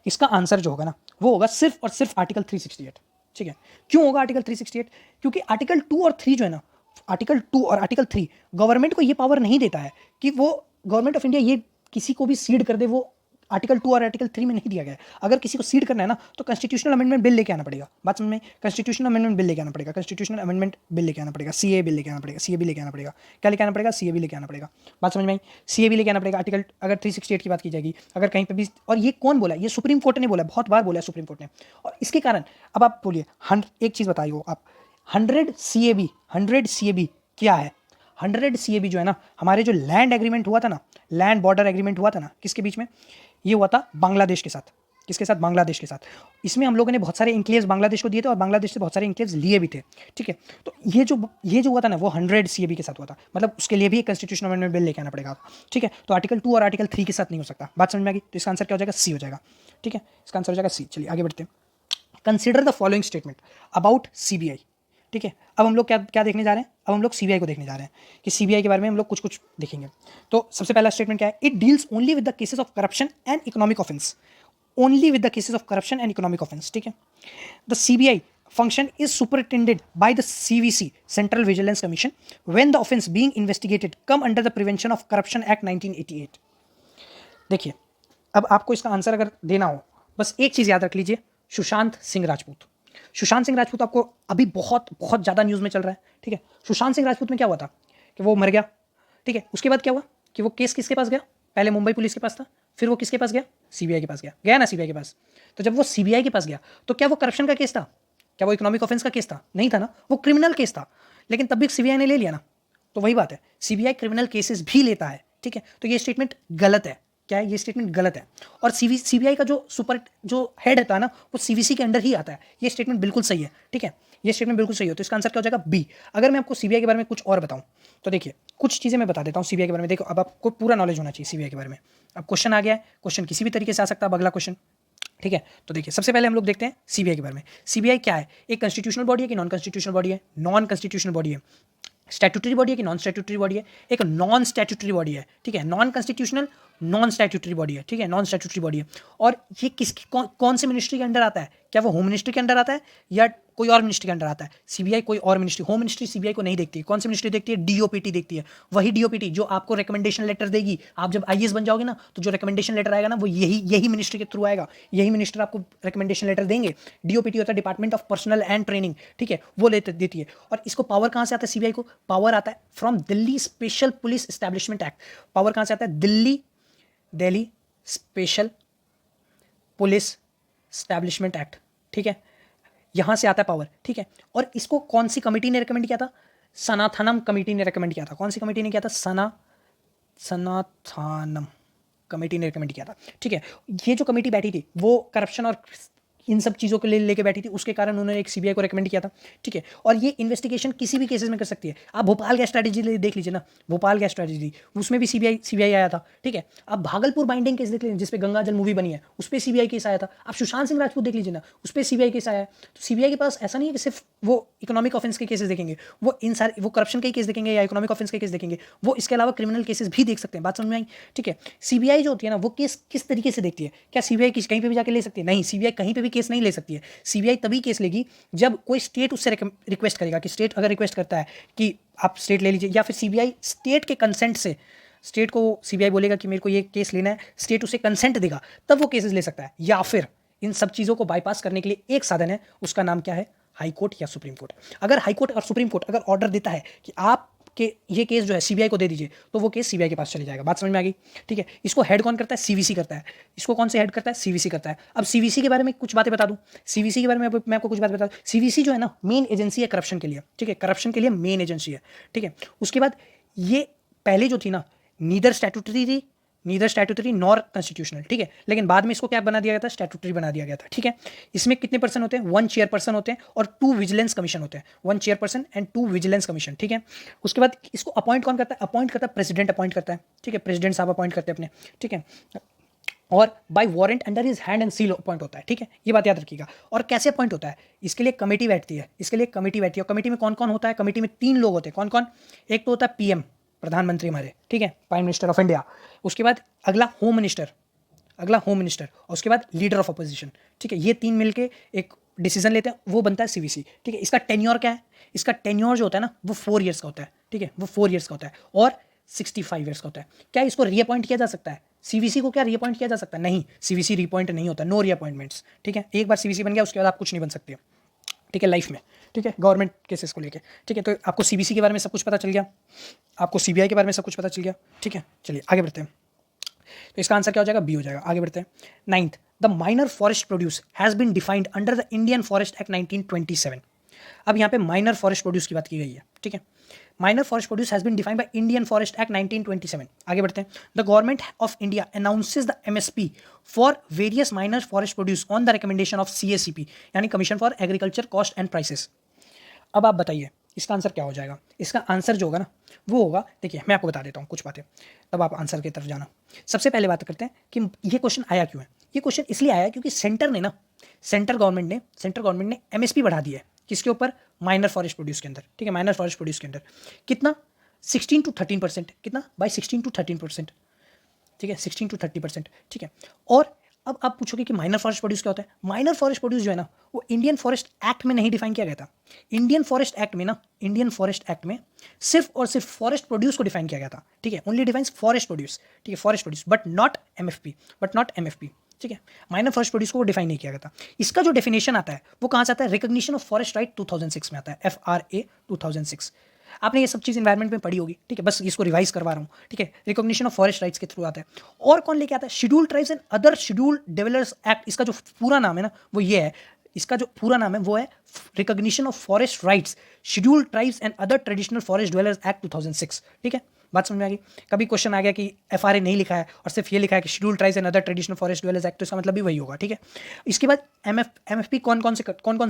इसका आंसर जो होगा ना वो होगा सिर्फ और सिर्फ आर्टिकल 368, ठीक है। क्यों होगा आर्टिकल 368? क्योंकि आर्टिकल 2 और 3 जो है ना, आर्टिकल 2 और आर्टिकल 3 गवर्नमेंट को ये पावर नहीं देता है कि वो गवर्नमेंट ऑफ इंडिया ये किसी को भी सीड कर दे। वो आर्टिकल 2 और आर्टिकल 3 में नहीं दिया गया है। अगर किसी को सीड करना है ना तो कॉन्स्टिट्यूशनल अमेंडमेंट बिल लेके आना पड़ेगा। बात समझ में? कॉन्स्टिट्यूशनल अमेंडमेंट बिल लेके आना पड़ेगा, कॉन्स्टिट्यूशनल अमेंडमेंट बिल लेके आना पड़ेगा, सीए बिल लेके आना पड़ेगा, सीए भी लेके आना पड़ेगा। क्या लेके आना पड़ेगा? सीए भी लेके आना पड़ेगा। बात समझ में आई? सीए भी लेके आना पड़ेगा। आर्टिकल अगर 368 की बात की जाएगी, अगर कहीं पर भी, और ये कौन बोला? ये सुप्रीम कोर्ट ने बोला, बहुत बार बोला सुप्रीम कोर्ट ने। और इसके कारण अब आप बोलिए, एक चीज़ बताइए आप, 100 CAB क्या है? 100 CAB जो है ना, हमारे जो लैंड एग्रीमेंट हुआ था ना, लैंड बॉर्डर एग्रीमेंट हुआ था ना, किसके बीच में? ये हुआ था बांग्लादेश के साथ। किसके साथ? बांग्लादेश के साथ। इसमें हम लोगों ने बहुत सारे इंक्लेव्स बांग्लादेश को दिए थे और बांग्लादेश से बहुत सारे इंक्लेव्स लिए भी थे, ठीक है। तो ये जो हुआ था ना वो 100 CAB के साथ हुआ था। मतलब उसके लिए भी एक कॉन्स्टिट्यूशनल अमेंडमेंट बिल लेके आना पड़ेगा, ठीक है। तो आर्टिकल 2 और आर्टिकल 3 के साथ नहीं हो सकता। बात समझ में आ गई? तो इसका आंसर क्या हो जाएगा? सी हो जाएगा, ठीक है। इसका आंसर हो जाएगा सी। चलिए आगे बढ़ते हैं। Consider the following statement about CBI, ठीक है। अब हम लोग क्या देखने जा रहे हैं? अब हम लोग CBI को देखने जा रहे हैं कि CBI के बारे में हम लोग कुछ देखेंगे। तो सबसे पहला स्टेटमेंट क्या है? It deals only with the cases of corruption and economic offence. Only with the cases of corruption and economic offence, ठीक है। The CBI function is superintended by the CVC, Central Vigilance Commission, when the offense being investigated come under the Prevention of Corruption Act 1988। देखिए, अब आपको इसका answer अगर देना हो, बस एक चीज़ याद रख लीजिए, सुशांत सिंह राजपूत। सुशांत सिंह राजपूत आपको अभी बहुत बहुत ज़्यादा न्यूज़ में चल रहा है, ठीक है। सुशांत सिंह राजपूत में क्या हुआ था कि वो मर गया, ठीक है। उसके बाद क्या हुआ कि वो केस किसके पास गया? पहले मुंबई पुलिस के पास था, फिर वो किसके पास गया? CBI के पास गया ना, CBI के पास। तो जब वो CBI के पास गया तो क्या वो करप्शन का केस था? क्या वो इकोनॉमिक ऑफेंस का केस था? नहीं था ना, वो क्रिमिनल केस था। लेकिन तब भी CBI ने ले लिया ना। तो वही बात है, CBI क्रिमिनल केसेस भी लेता है, ठीक है। तो ये स्टेटमेंट गलत है, क्या है, ये स्टेटमेंट गलत है। और सीबीआई का जो हेड होता है ना, वो सीवीसी के अंडर ही आता है। ये स्टेटमेंट बिल्कुल सही है, ठीक है, ये स्टेटमेंट बिल्कुल सही है। तो इसका आंसर क्या हो जाएगा, बी। अगर मैं आपको सीबीआई के बारे में कुछ और बताऊं तो देखिए, कुछ चीज़ें मैं बता देता हूँ सीबीआई के बारे में। देखो, अब आपको पूरा नॉलेज होना चाहिए सीबीआई के बारे में। अब क्वेश्चन आ गया है, क्वेश्चन किसी भी तरीके से आ सकता है, अब अगला क्वेश्चन, ठीक है। तो देखिए, सबसे पहले हम लोग देखते हैं सीबीआई के बारे में। सीबीआई क्या है, एक कॉन्स्टिट्यूशनल बॉडी है कि नॉन कॉन्स्टिट्यूशनल बॉडी है? नॉन कॉन्स्टिट्यूशनल बॉडी है। स्टैट्यूटरी बॉडी है कि नॉन स्टैट्यूटरी बॉडी है? एक नॉन स्टैट्यूटरी बॉडी है, ठीक है, non constitutional non statutory body है, ठीक है, नॉन स्टैट्यूटरी बॉडी है। और ये कौन से मिनिस्ट्री के अंडर आता है? क्या वो होम मिनिस्ट्री के अंडर आता है या कोई और मिनिस्ट्री के अंडर आता है? सीबीआई कोई और मिनिस्ट्री, होम मिनिस्ट्री सीबीआई को नहीं देखती है। कौन सी मिनिस्ट्री देखती है? डीओपीटी देखती है। वही डीओपीटी जो आपको रिकमेंडेशन लेटर देगी, आप जब आईएएस बन जाओगे ना, तो जो रिकमेंडेशन लेटर आएगा ना, वो यही मिनिस्ट्री के थ्रू आएगा। यही मिनिस्टर आपको रिकमेंडेशन लेटर देंगे। डीओपीटी होता है department of personal and training, ठीक है, वो देती है। और इसको पावर कहाँ से आता है? सीबीआई को पावर आता है from Delhi special police establishment act. Power कहाँ से आता है? Delhi special police establishment act, ठीक है, यहां से आता है पावर, ठीक है। और इसको कौन सी कमेटी ने रिकमेंड किया था? सनाथनम कमेटी ने रिकमेंड किया था। कौन सी कमेटी ने किया था? सनाथनम कमेटी ने रिकमेंड किया था, ठीक है। ये जो कमेटी बैठी थी वो करप्शन और इन सब चीज़ों के लिए लेके बैठी थी, उसके कारण उन्होंने एक सीबीआई को रिकमेंड किया था, ठीक है। और ये इन्वेस्टिगेशन किसी भी केसेस में कर सकती है। आप भोपाल गैस स्ट्रैटेजी देख लीजिए ना, भोपाल गैस स्ट्रैटेजी, उसमें भी सीबीआई आया था, ठीक है। आप भागलपुर बाइंडिंग केस देख लीजिए, जिसपे गंगा जल मूवी बनी है, उस पर सीबीआई केस आया था। आप सुशांत सिंह राजपूत देख लीजिए ना, उस पर सीबीआई केस आया है। तो सीबीआई के पास ऐसा नहीं है कि सिर्फ वो इकोनॉमिक ऑफेंस के केसेस देखेंगे, वो इन सारे वो करप्शन के केस देखेंगे या इकोनॉमिक ऑफेंस के केस देखेंगे, वो इसके अलावा क्रिमिनल केसेस भी देख सकते हैं। बात समझ में आई, ठीक है। सीबीआई जो होती है ना, वो केस किस तरीके से देखती है? क्या सीबीआई कहीं पे भी जाके ले सकती है? नहीं, सीबीआई कहीं पे भी केस नहीं ले सकती है। सीबीआई तभी केस लेगी जब कोई स्टेट उससे रिक्वेस्ट करेगा, कि स्टेट अगर रिक्वेस्ट करता है कि आप स्टेट ले लीजिए, या फिर सीबीआई स्टेट के कंसेंट से, स्टेट को सीबीआई बोलेगा कि मेरे को ये केस लेना है, स्टेट उसे कंसेंट देगा, तब वो केसेस ले सकता है। या फिर इन सब चीज़ों को बाईपास करने के लिए एक साधन है, उसका नाम क्या है? हाई कोर्ट या सुप्रीम कोर्ट। अगर हाई कोर्ट और सुप्रीम कोर्ट अगर ऑर्डर देता है कि आप कि ये केस जो है सीबीआई को दे दीजिए, तो वो केस सीबीआई के पास चले जाएगा। बात समझ में आ गई, ठीक है। इसको हेड कौन करता है? सीवीसी करता है। इसको कौन से हेड करता है? सीवीसी करता है। अब सीवीसी के बारे में कुछ बातें बता दूं। सीवीसी के बारे में मैं आपको कुछ बातें बता दूं। सीवीसी जो है ना, मेन एजेंसी है करप्शन के लिए, ठीक है, करप्शन के लिए मेन एजेंसी है, ठीक है। उसके बाद ये पहले जो थी ना, नीदर स्टैट्यूटरी नॉर कॉन्स्टिट्यूशनल, ठीक है, लेकिन बाद में इसको क्या बना दिया गया था? स्टैट्यूटरी बना दिया गया था, ठीक है। इसमें कितने पर्सन होते हैं? 1 चेयरपर्सन होते हैं और 2 विजिलेंस कमीशन होते हैं। 1 चेयरपर्सन एंड 2 विजिलेंस कमीशन, ठीक है। उसके बाद इसको अपॉइंट कौन करता है? अपॉइंट करता है प्रेसिडेंट, अपॉइंट करता है, ठीक है, प्रेसिडेंट साहब अपॉइंट करते हैं अपने, ठीक है। और by warrant under his hand and seal appoint होता है, ठीक है, ये बात याद रखिएगा। और कैसे अपॉइंट होता है? इसके लिए कमेटी बैठती है, और कमेटी में कौन कौन होता है? कमेटी में 3 लोग होते हैं। कौन कौन? एक तो होता है पीएम, प्रधानमंत्री हमारे, ठीक है, प्राइम मिनिस्टर ऑफ इंडिया। उसके बाद अगला होम मिनिस्टर, और उसके बाद लीडर ऑफ अपोजिशन, ठीक है। ये 3 मिलके एक डिसीजन लेते हैं, वो बनता है सीवीसी, ठीक है। इसका टेन्योर क्या है? इसका टेन्योर जो होता है ना, वो 4 ईयर्स का होता है, ठीक है, वो 4 ईयर्स का होता है और 65 ईयर्स का होता है। क्या इसको रीअपॉइंट किया जा सकता है? सीवीसी को क्या रीअपॉइंट किया जा सकता है? नहीं, सीवीसी रीअपॉइंट नहीं होता, नो रीअपॉइंटमेंट्स, ठीक है। एक बार सीवीसी बन गया, उसके बाद आप कुछ नहीं बन सकते, ठीक है, लाइफ में, ठीक है, गवर्नमेंट केसेस को लेके, ठीक है। तो आपको सीबीसी के बारे में सब कुछ पता चल गया, आपको सीबीआई के बारे में सब कुछ पता चल गया, ठीक है। चलिए आगे बढ़ते हैं। तो इसका आंसर क्या हो जाएगा? बी हो जाएगा। आगे बढ़ते हैं। 9th, the minor forest produce has been defined under the Indian forest act 1927। अब यहाँ पे माइनर फॉरेस्ट प्रोड्यूस की बात की गई है, ठीक है। Minor forest produce has been defined by Indian forest act 1927। आगे बढ़ते हैं। The government of India announces the MSP for various minor forest produce on the recommendation of CACP, यानी commission for agriculture cost and prices. अब आप बताइए इसका answer क्या हो जाएगा? इसका आंसर जो होगा ना, वो होगा, देखिए मैं आपको बता देता हूँ कुछ बातें, तब आप आंसर की तरफ जाना। सबसे पहले बात करते हैं कि ये क्वेश्चन आया क्यों है। ये क्वेश्चन इसलिए आया क्योंकि सेंट्रल गवर्नमेंट ने एमएसपी बढ़ा दी है। किसके ऊपर? माइनर फॉरेस्ट प्रोड्यूस के अंदर, ठीक है, माइनर फॉरेस्ट प्रोड्यूस के अंदर। कितना? 16 to 13%। कितना? बाय 16 to 13%, ठीक है, 16 to 30%, ठीक है। और अब आप पूछोगे कि माइनर फॉरेस्ट प्रोड्यूस क्या होता है? माइनर फॉरेस्ट प्रोड्यूस जो है ना, वो इंडियन फॉरेस्ट एक्ट में नहीं डिफाइन किया गया था। इंडियन फॉरेस्ट एक्ट में सिर्फ और सिर्फ फॉरेस्ट प्रोड्यूस को डिफाइन किया गया था, ठीक है, ओनली डिफाइंस फॉरेस्ट प्रोड्यूस, ठीक है, forest produce, but not MFP, ठीक है। माइनर फॉरेस्ट प्रोड्यूस को डिफाइन नहीं किया गया था। इसका जो डेफिनेशन आता है वो कहाँ से आता है? रिकॉग्निशन ऑफ फॉरेस्ट राइट 2006 में आता है, FRA 2006। आपने ये सब चीज़ इन्वायरमेंट में पढ़ी होगी, ठीक है, बस इसको रिवाइज करवा रहा हूँ, ठीक है। रिकॉग्निशन ऑफ फॉरेस्ट राइट्स के थ्रू आता है। और कौन लेके आता है? Scheduled tribes and other scheduled developers act. इसका जो पूरा नाम है ना, वो ये है, इसका जो पूरा नाम है वो है recognition of forest rights, scheduled tribes and other traditional forest dwellers act 2006, ठीक है। बात समझ में आ गई। कभी क्वेश्चन आ गया कि FRA नहीं लिखा है और सिर्फ ये लिखा है कि schedule tribes and other traditional forest dwellers act, तो इसका मतलब भी वही होगा, ठीक है। इसके बाद MFP कौन कौन से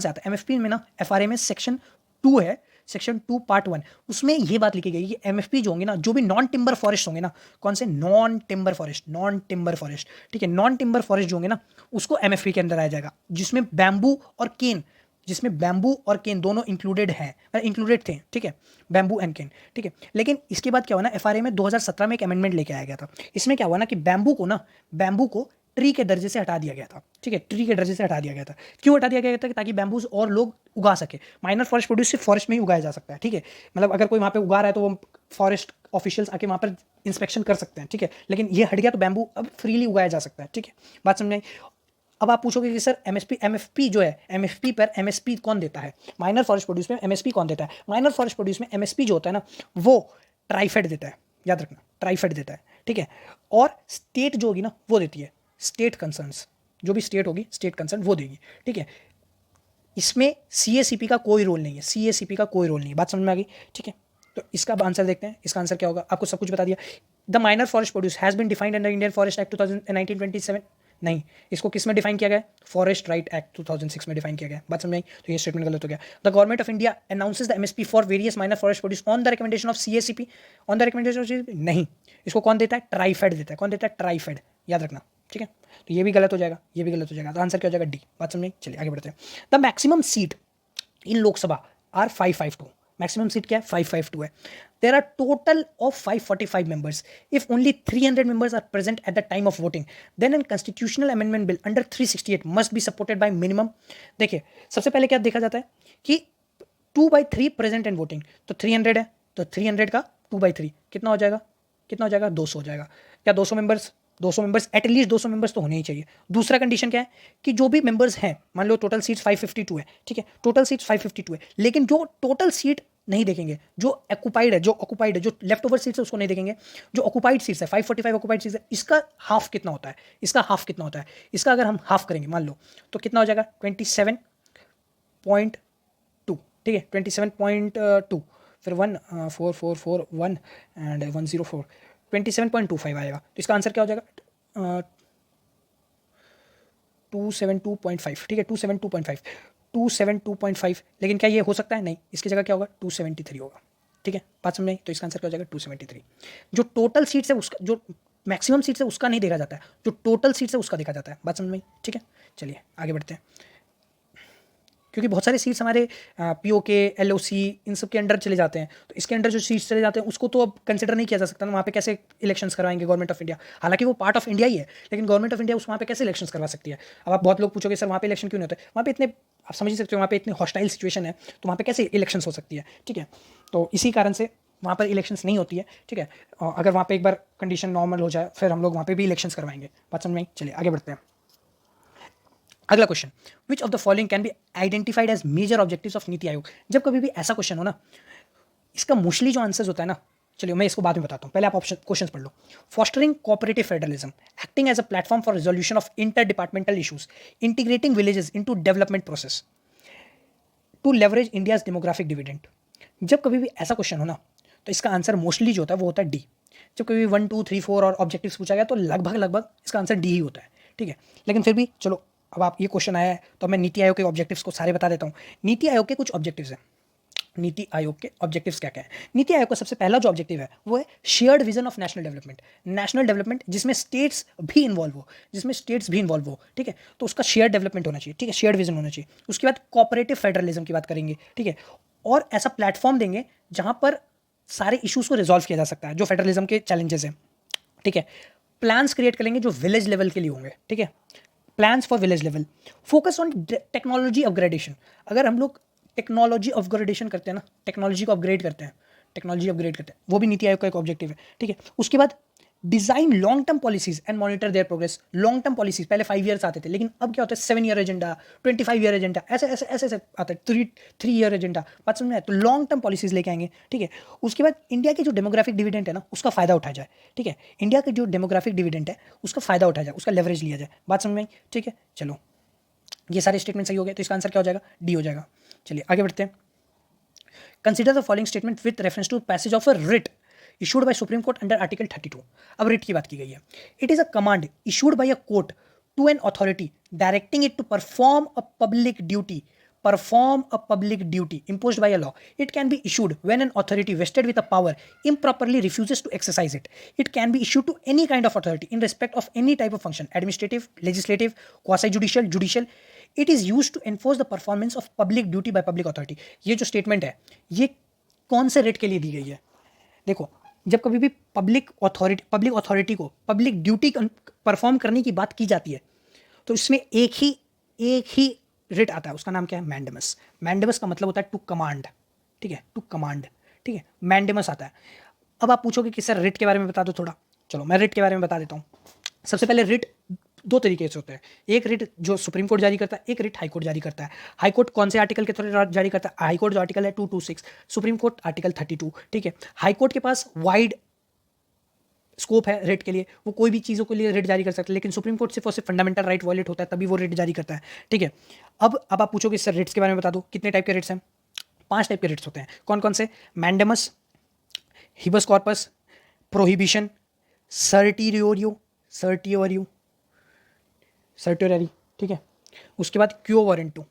आता है। MFP में ना FRA में सेक्शन 2 है, सेक्शन 2 पार्ट 1, उसमें ये बात लिखी गई कि MFP जो होंगे ना, जो भी नॉन टिम्बर फॉरेस्ट होंगे ना, कौन से नॉन टिम्बर फॉरेस्ट, ठीक है, नॉन टिम्बर फॉरेस्ट जो होंगे ना, उसको MFP के अंदर आया जाएगा, जिसमें बैम्बू और केन दोनों इंक्लूडेड थे, ठीक है, बैम्बू एंड केन, ठीक है। लेकिन इसके बाद क्या हुआ ना, FRA में 2017 में एक अमेंडमेंट लेके आया गया था। इसमें क्या हुआ ना कि बैम्बू को ट्री के दर्जे से हटा दिया गया था, ठीक है, ट्री के दर्जे से हटा दिया गया था। क्यों हटा दिया गया था? ताकि बैम्बूज और लोग उगा सके। माइनर फॉरेस्ट प्रोड्यूस सिर्फ फॉरेस्ट में ही उगाया जा सकता है, ठीक है, मतलब अगर कोई वहाँ पे उगा रहा है तो वो फॉरेस्ट ऑफिशियल्स आके वहाँ पर इंस्पेक्शन कर सकते हैं, ठीक है, लेकिन ये हट गया तो बैम्बू अब फ्रीली उगाया जा सकता है, ठीक है, बात समझ में आई। अब आप पूछोगे कि सर MFP जो है, MFP पर MSP कौन देता है? माइनर फॉरेस्ट प्रोड्यूस में MSP कौन देता है? माइनर फॉरेस्ट प्रोड्यूस में MSP जो होता है ना, वो ट्राइफेड देता है, याद रखना, ट्राइफेड देता है, ठीक है। और स्टेट जो होगी ना, वो देती है, स्टेट कंसर्न्स, जो भी स्टेट होगी, स्टेट कंसर्न वो देगी, ठीक है। इसमें CACP का कोई रोल नहीं है, CACP का कोई रोल नहीं है, बात समझ में आ गई, ठीक है। तो इसका आंसर देखते हैं, इसका आंसर क्या होगा, आपको सब कुछ बता दिया। The minor forest produce has been defined under Indian forest act 1927, नहीं, इसको किस में डिफाइन किया गया है? फॉरेस्ट राइट एक्ट 2006 में डिफाइन किया गया, बात समझ में आई। तो ये स्टेटमेंट गलत हो गया। The government of India announces the MSP for various minor forest produce on the recommendation of CACP, on the recommendation of CACP, नहीं, इसको कौन देता है? ट्राइफेड देता है। कौन देता है? ट्राइफेड, याद रखना, ठीक है। तो ये भी गलत हो जाएगा, ये भी गलत हो जाएगा, तो आंसर क्या हो जाएगा? डी, बात समझ में आई। चलिए आगे बढ़ते हैं। The maximum seat in Lok Sabha are 552, maximum seat क्या है? 552 है। There are total of 545 members. If only 300 members are present at the time of voting, then an constitutional amendment bill under 368 must be supported by minimum. देखिए, सबसे पहले क्या देखा जाता है कि 2/3 प्रेजेंट एंड वोटिंग, तो 300 है, तो 300 का 2/3 कितना हो जाएगा? 200 हो जाएगा। क्या 200 मेंबर्स एटलीस्ट 200 मेंबर्स तो होने ही चाहिए। दूसरा कंडीशन क्या है कि जो भी मेंबर्स हैं, मान लो टोटल सीट्स 552 है, ठीक है, टोटल सीट्स 552 है, लेकिन जो टोटल सीट नहीं देखेंगे, जो ऑक्युपाइड है, जो लेफ्ट ओवर सीट्स है उसको नहीं देखेंगे, जो ऑक्युपाइड सीट्स है 545 ऑक्युपाइड सीट्स है, इसका हाफ कितना होता है? इसका अगर हम हाफ करेंगे मान लो, तो कितना हो जाएगा? 27.2, ठीक है, 27.2, फिर 14441 एंड 104, 27.25 आएगा। तो इसका आंसर क्या हो जाएगा? 272.5, ठीक है, 272.5। लेकिन क्या ये हो सकता है? नहीं, इसकी जगह क्या होगा? 273 होगा, ठीक है, बात समझ में आई। तो इसका आंसर क्या हो जाएगा? 273। जो टोटल सीट्स है उसका, जो मैक्सिमम सीट्स है उसका नहीं देखा जाता है, जो टोटल सीट्स है उसका देखा जाता है, बात समझ में आई, ठीक है। चलिए आगे बढ़ते हैं, क्योंकि बहुत सारे सीट्स हमारे POK, LOC इन सब के अंडर चले जाते हैं, तो इसके अंडर जो सीट्स चले जाते हैं उसको तो अब कंसिडर नहीं किया जा सकता ना, वहाँ पे कैसे इलेक्शंस करवाएंगे गवर्नमेंट ऑफ इंडिया? हालांकि वो पार्ट ऑफ इंडिया ही है, लेकिन गवर्नमेंट ऑफ इंडिया उस वहाँ पे कैसे इलेक्शंस करवा सकती है? अब आप बहुत लोग पूछोगे सर वहाँ पे इलेक्शन क्यों नहीं होते? वहाँ पे इतने, आप समझ ही सकते हो, वहाँ पे इतनी हॉस्टाइल सिचुएशन है, तो वहाँ पे कैसे इलेक्शंस हो सकती है, ठीक है। तो इसी कारण से वहाँ पर इलेक्शंस नहीं होती है, ठीक है। अगर वहाँ पे एक बार कंडीशन नॉर्मल हो जाए, फिर हम लोग वहाँ पे भी इलेक्शंस करवाएंगे, बात समझ में आई। चलिए आगे बढ़ते हैं। अगला question, which of the following can be identified as major objectives of NITI Aayog? जब कभी भी ऐसा क्वेश्चन हो ना, इसका मोस्टली जो आंसर्स होता है ना, चलिए मैं इसको बाद में बताता हूँ, पहले आप ऑप्शन क्वेश्चन पढ़ लो। Fostering cooperative federalism, acting as a platform for resolution of inter departmental issues, integrating villages into development process, to leverage India's demographic dividend. जब कभी भी ऐसा क्वेश्चन हो ना, तो इसका आंसर मोस्टली जो होता है वो होता है डी। जब कभी 1 2 3 4 और ऑब्जेक्टिव्स पूछा गया तो लगभग इसका आंसर डी ही होता है, ठीक है। लेकिन फिर भी चलो, अब आप ये क्वेश्चन आया है तो मैं नीति आयोग के ऑब्जेक्टिव्स को सारे बता देता हूँ। नीति आयोग के कुछ ऑब्जेक्टिव्स हैं। नीति आयोग के ऑब्जेक्टिव्स क्या क्या है? नीति आयोग का सबसे पहला जो ऑब्जेक्टिव है वो है shared vision of national development, जिसमें स्टेट्स भी इन्वॉल्व हो, ठीक है। तो उसका शेयर्ड डेवलपमेंट होना चाहिए, ठीक है, शेयर्ड विजन होना चाहिए। उसके बाद कोऑपरेटिव फेडरलिज्म की बात करेंगे, ठीक है, और ऐसा प्लेटफॉर्म देंगे जहां पर सारे इश्यूज को रिजॉल्व किया जा सकता है, जो फेडरलिज्म के चैलेंजेस हैं, ठीक है। प्लान्स क्रिएट करेंगे जो विलेज लेवल के लिए होंगे, ठीक है, plans for village level. Focus on technology upgradation, अगर हम लोग टेक्नोलॉजी अपग्रेडेशन करते हैं ना, टेक्नोलॉजी अपग्रेड करते हैं, वो भी नीति आयोग का एक ऑब्जेक्टिव है, ठीक है। उसके बाद design long term policies and monitor there progress. Long term policies पहले 5 ईयर्स आते थे, लेकिन अब क्या होता है 7 ईयर एजेंडा, 25 ईयर एजेंडा, ऐसे आता है, 3 ईयर एजेंडा, बात समझ में आए? तो लॉन्ग टर्म पॉलिसीज लेके आएंगे, ठीक है। उसके बाद इंडिया के जो डेमोग्राफिक डिविडेंड है ना, उसका फायदा उठाया जाए, ठीक है। इंडिया का जो डेमोग्राफिक डिविडेंड है उसका फायदा उठाया जाए, उसका लेवरेज लिया जाए, बात समझ में आई, ठीक है। चलो ये सारे स्टेटमेंट सही हो गए, तो इसका आंसर क्या हो जाएगा? डी हो जाएगा। चलिए आगे बढ़ते हैं। Consider the following statement with reference to passage of a writ. Issued by supreme court under article 32। अब रिट की बात की गई है। It is a command issued by a court to an authority directing it to perform a public duty imposed by a law. It can be issued when an authority vested with a power improperly refuses to exercise it. It can be issued to any kind of authority in respect of any type of function, administrative, legislative, quasi-judicial, judicial. It is used to enforce the performance of public duty by public authority. ये जो statement है ये कौन से rate के लिए दी गई है? देखो, जब कभी भी पब्लिक अथॉरिटी को पब्लिक ड्यूटी परफॉर्म करने की बात की जाती है तो इसमें एक ही रिट आता है, उसका नाम क्या है? मैंडेमस। मैंडेमस का मतलब होता है टू कमांड, ठीक है, टू कमांड, ठीक है, मैंडेमस आता है। अब आप पूछोगे कि सर रिट के बारे में बता दो थोड़ा। चलो मैं रिट के बारे में बता देता हूँ। सबसे पहले रिट दो तरीके से होते हैं। एक रिट जो सुप्रीम कोर्ट जारी करता है, एक रिट हाई कोर्ट जारी करता है। हाई कोर्ट कौन से आर्टिकल के थ्रू जारी करता है? हाई कोर्ट जो आर्टिकल है 226, सुप्रीम कोर्ट आर्टिकल 32, ठीक है। हाई कोर्ट के पास वाइड स्कोप है रिट के लिए, वो कोई भी चीज़ों के लिए रिट जारी कर सकता है, लेकिन सुप्रीम कोर्ट सिर्फ और सिर्फ फंडामेंटल राइट वायलेट होता है तभी वो रिट जारी करता है, ठीक है। अब आप पूछोगे सर रिट्स के बारे में बता दो, कितने टाइप के रिट्स हैं? 5 टाइप के रिट्स होते हैं। कौन कौन से? मैंडेमस, हिबस कॉर्पस, प्रोहिबिशन, सर्टियोरियो, ठीक है। उसके बाद क्यो वारंटो,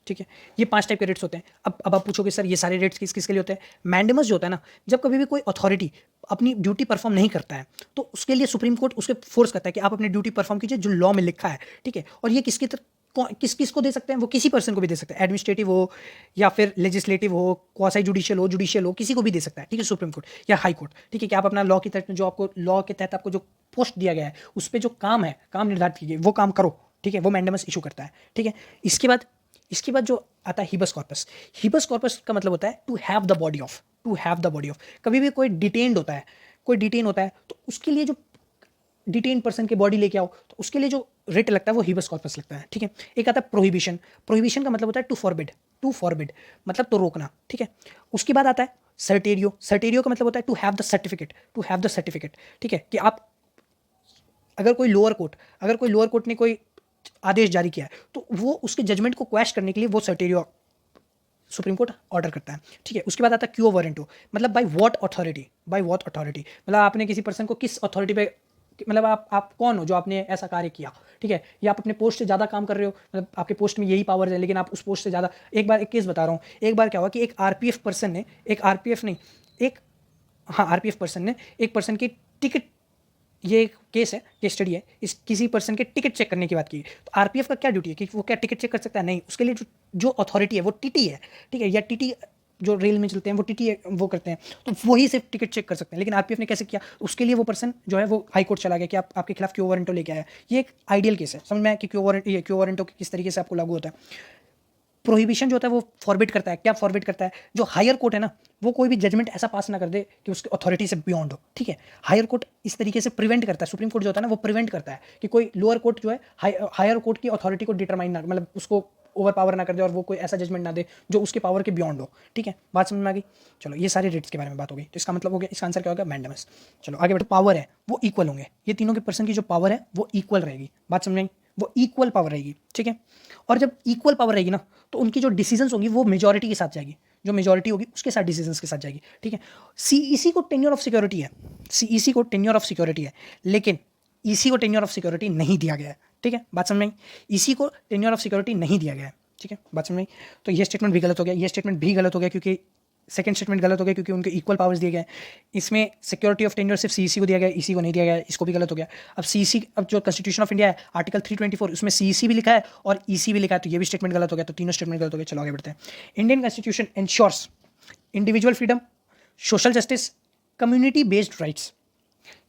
ठीक है। ये 5 टाइप के रेट्स होते हैं। अब आप पूछोगे सर ये सारे रेट्स किस के लिए होते हैं? मैंडेमस जो होता है ना, जब कभी भी कोई अथॉरिटी अपनी ड्यूटी परफॉर्म नहीं करता है तो उसके लिए सुप्रीम कोर्ट उसके फोर्स करता है कि आप अपनी ड्यूटी परफॉर्म कीजिए जो लॉ में लिखा है, ठीक है। और ये किस को दे सकते हैं? वो किसी पर्सन को भी दे सकते हैं, एडमिनिस्ट्रेटिव हो या फिर लेजिस्लेटिव हो, क्वासी जुडिशियल हो, किसी को भी दे सकता है, ठीक है, सुप्रीम कोर्ट या हाई कोर्ट, ठीक है। कि आप अपना लॉ के तहत जो आपको लॉ के तहत आपको जो पोस्ट दिया गया है उस पर जो काम है, काम निर्धारित कीजिए, वो काम करो, ठीक है। वो मैंडेमस इशू करता है, ठीक है। इसके बाद जो आता है हिबस कॉर्पस। हिबस कॉर्पस का मतलब होता है to have the body of, कभी भी कोई डिटेन होता है तो उसके लिए जो डिटेन पर्सन के बॉडी लेके आओ तो उसके लिए जो रिट लगता है वो हिबस कॉर्पस लगता है, ठीक है। एक आता है प्रोहिबिशन का मतलब होता है टू फॉरबिड मतलब तो रोकना, ठीक है। उसके बाद आता है सर्टेरियो का मतलब होता है टू हैव द सर्टिफिकेट, ठीक है। कि आप अगर कोई लोअर कोर्ट ने कोई आदेश जारी किया है तो वो उसके जजमेंट को क्वैश करने के लिए वो सर्टेरियो सुप्रीम कोर्ट ऑर्डर करता है, ठीक है। उसके बाद आता है क्यो वारंटो, मतलब बाय व्हाट अथॉरिटी, मतलब आपने किसी पर्सन को किस अथॉरिटी पे, मतलब आप कौन हो जो आपने ऐसा कार्य किया, ठीक है। या आप अपने पोस्ट से ज़्यादा काम कर रहे हो, मतलब आपके पोस्ट में यही पावर है लेकिन आप उस पोस्ट से ज़्यादा। एक केस बता रहा हूँ, एक बार क्या हुआ कि एक आरपीएफ पर्सन ने एक पर्सन की टिकट, ये एक केस है, केस स्टडी है, इस किसी पर्सन के टिकट चेक करने की बात की। तो आरपीएफ का क्या ड्यूटी है कि वो क्या टिकट चेक कर सकता है? नहीं, उसके लिए जो अथॉरिटी है वो टीटी है, ठीक है। या टीटी जो रेल में चलते हैं वो टीटी वो करते हैं, तो वही सिर्फ टिकट चेक कर सकते हैं। लेकिन आरपीएफ ने कैसे किया? उसके लिए वो पर्सन जो है वो हाई कोर्ट चला गया कि आपके खिलाफ क्यो वारंटो लेके आया। ये एक आइडियल केस है, समझ में आया कि क्यो वारंटो किस तरीके से आपको लागू होता है। प्रोहिबिशन जो होता है वो फॉरबिड करता है। क्या फॉरबिड करता है? जो हायर कोर्ट है ना, वो कोई भी जजमेंट ऐसा पास ना कर दे कि उसकी अथॉरिटी से बियॉन्ड हो, ठीक है। हायर कोर्ट इस तरीके से प्रिवेंट करता है, सुप्रीम कोर्ट जो होता है ना वो प्रिवेंट करता है कि कोई लोअर कोर्ट जो है हायर कोर्ट की अथॉरिटी को डिटरमाइन ना, मतलब उसको ओवर पावर ना कर दे और वो कोई ऐसा जजमेंट ना दे जो उसके पावर के बियॉन्ड हो, ठीक है। बात समझ में आ गई? चलो, ये सारे रेट्स के बारे में बात हो गई, तो इसका मतलब हो गया, इसका आंसर क्या होगा? मैंडेमस। चलो आगे बढ़ो। पावर है वो इक्वल होंगे, ये तीनों के पर्सन की जो पावर है वो इक्वल रहेगी। बात समझ में आई? वो इक्वल पावर रहेगी, ठीक है। और जब इक्वल पावर रहेगी ना तो उनकी जो डिसीजंस होंगी वो मेजॉरिटी के साथ जाएगी, जो मेजॉरिटी होगी उसके साथ डिसीजंस के साथ जाएगी, ठीक है। सीईसी को टेन्योर ऑफ सिक्योरिटी है, लेकिन ईसी को टेन्योर ऑफ सिक्योरिटी नहीं दिया गया है, ठीक है। बात समझ में आई? ईसी को टेन्योर ऑफ सिक्योरिटी नहीं दिया गया है, ठीक है। बात समझ में आई? तो ये स्टेटमेंट भी गलत हो गया, ये स्टेटमेंट भी गलत हो गया, क्योंकि सेकंड स्टेटमेंट गलत हो गया क्योंकि उनके इक्वल पावर्स दिए गए। इसमें सिक्योरिटी ऑफ टेन्योर सिर्फ सीईसी को दिया गया, ईसी को नहीं दिया गया, इसको भी गलत हो गया। अब सीईसी, अब जो कॉन्स्टिट्यूशन ऑफ इंडिया है आर्टिकल 324 उसमें सीईसी भी लिखा है और ईसी भी लिखा है, तो ये भी स्टेटमेंट गलत हो गया। तो तीनों स्टेटमेंट गलत हो गए। चलो आगे बढ़ते हैं। Indian constitution ensures individual freedom, social justice, community based rights.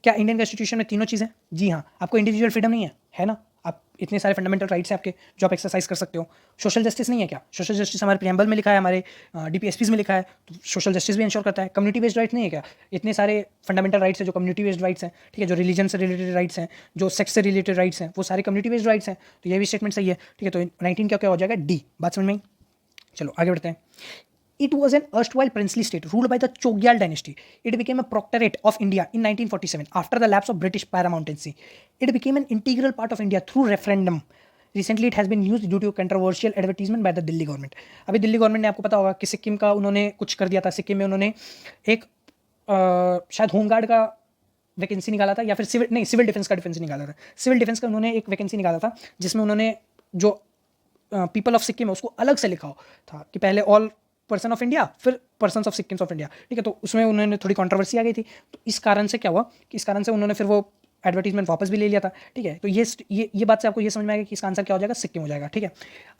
क्या इंडियन कॉन्स्टिट्यूशन में तीनों चीज़ें? जी हाँ। आपको इंडिविजुअल फ्रीडम नहीं है ना, आप इतने सारे फंडामेंटल राइट्स हैं आपके जो आप एक्सरसाइज कर सकते हो। सोशल जस्टिस नहीं है क्या? सोशल जस्टिस हमारे प्रियम्बल में लिखा है, हमारे डीपीएसपीज में लिखा है, तो सोशल जस्टिस भी इंश्योर करता है। कम्युनिटी बेस्ड राइट्स नहीं है क्या? इतने सारे फंडामेंटल राइट्स हैं जो कम्युनिटी बेस्ड राइट्स हैं, ठीक है। जो रिलीजन से रिलेटेड राइट्स हैं, जो सेक्स से रिलेटेड राइट्स हैं, वो सारे कम्युनिटी बेस्ड राइट्स हैं, तो ये भी स्टेटमेंट सही है, ठीक है। तो 19 क्या हो जाएगा? डी। बात समझ में आई? चलो आगे बढ़ते हैं। It was an erstwhile princely state ruled by the Chogyal dynasty. It became a protectorate of India in 1947 after the lapse of British paramountcy. It became an integral part of India through referendum. Recently, it has been used due to controversial advertisement by the Delhi government. अभी Delhi government ने, आपको पता होगा कि सिक्किम का उन्होंने कुछ कर दिया था। सिक्किम में उन्होंने एक शायद होमगार्ड का वैकेंसी निकाला था, या फिर सिविल डिफेंस का डिफेंस निकाला था। सिविल डिफेंस का उन्होंने एक वैकेंसी निकाला था जिसमें उन्होंने जो पीपल ऑफ सिक्किम है उसको अलग से लिखा था कि पहले ऑल पर्सन ऑफ इंडिया, फिर person of Sikkim of India, ठीक है। तो उसमें उन्होंने थोड़ी कंट्रोवर्सी आ गई थी, तो इस कारण से क्या हुआ कि इस कारण से उन्होंने फिर वो एडवर्टीजमेंट वापस भी ले लिया था, ठीक है। तो ये बात से आपको ये समझ में आएगा कि इसका आंसर क्या हो जाएगा, सिक्किम हो जाएगा, ठीक है।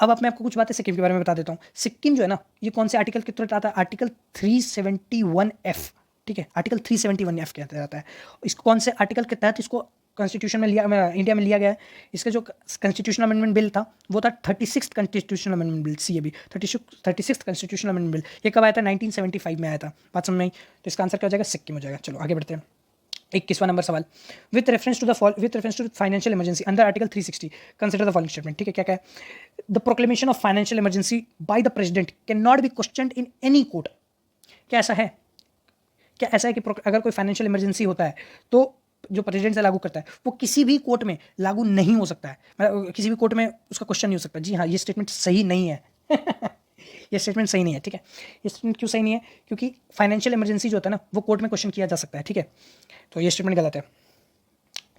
अब मैं आपको कुछ बातें सिक्किम के बारे में बता देता हूँ। सिक्किम जो है ना, ये कौन से आर्टिकल के तहत आता है, आर्टिकल 371F, ठीक है। आर्टिकल 371F कहता जाता है। इसको कौन से आर्टिकल के तहत इसको कॉन्स्टिट्यूशन में इंडिया में लिया गया है। इसका जो कॉन्स्टिट्यूशनल अमेंडमेंट बिल था वो था 36th constitutional amendment bill, CAB 36th constitutional amendment bill. ये कब आया था, 1975 में आया था। बात समझ में आई। तो इसका आंसर क्या हो जाएगा, सिक्किम हो जाएगा। चलो आगे बढ़ते हैं। 21वां नंबर सवाल, with reference to financial emergency under article 360 consider the following statement, ठीक है। क्या क्या है, the proclamation of financial emergency by the president can not be questioned in any court. क्या ऐसा है, क्या ऐसा है कि अगर कोई फाइनेंशियल इमरजेंसी होता है तो जो प्रेसिडेंट से लागू करता है वो किसी भी कोर्ट में लागू नहीं हो सकता है, मतलब किसी भी कोर्ट में उसका क्वेश्चन नहीं हो सकता। जी हाँ, ये स्टेटमेंट सही नहीं है। ये स्टेटमेंट सही नहीं है, ठीक है। ये स्टेटमेंट क्यों सही नहीं है, क्योंकि फाइनेंशियल इमरजेंसी जो होता है ना वो कोर्ट में क्वेश्चन किया जा सकता है, ठीक है। तो ये स्टेटमेंट गलत है।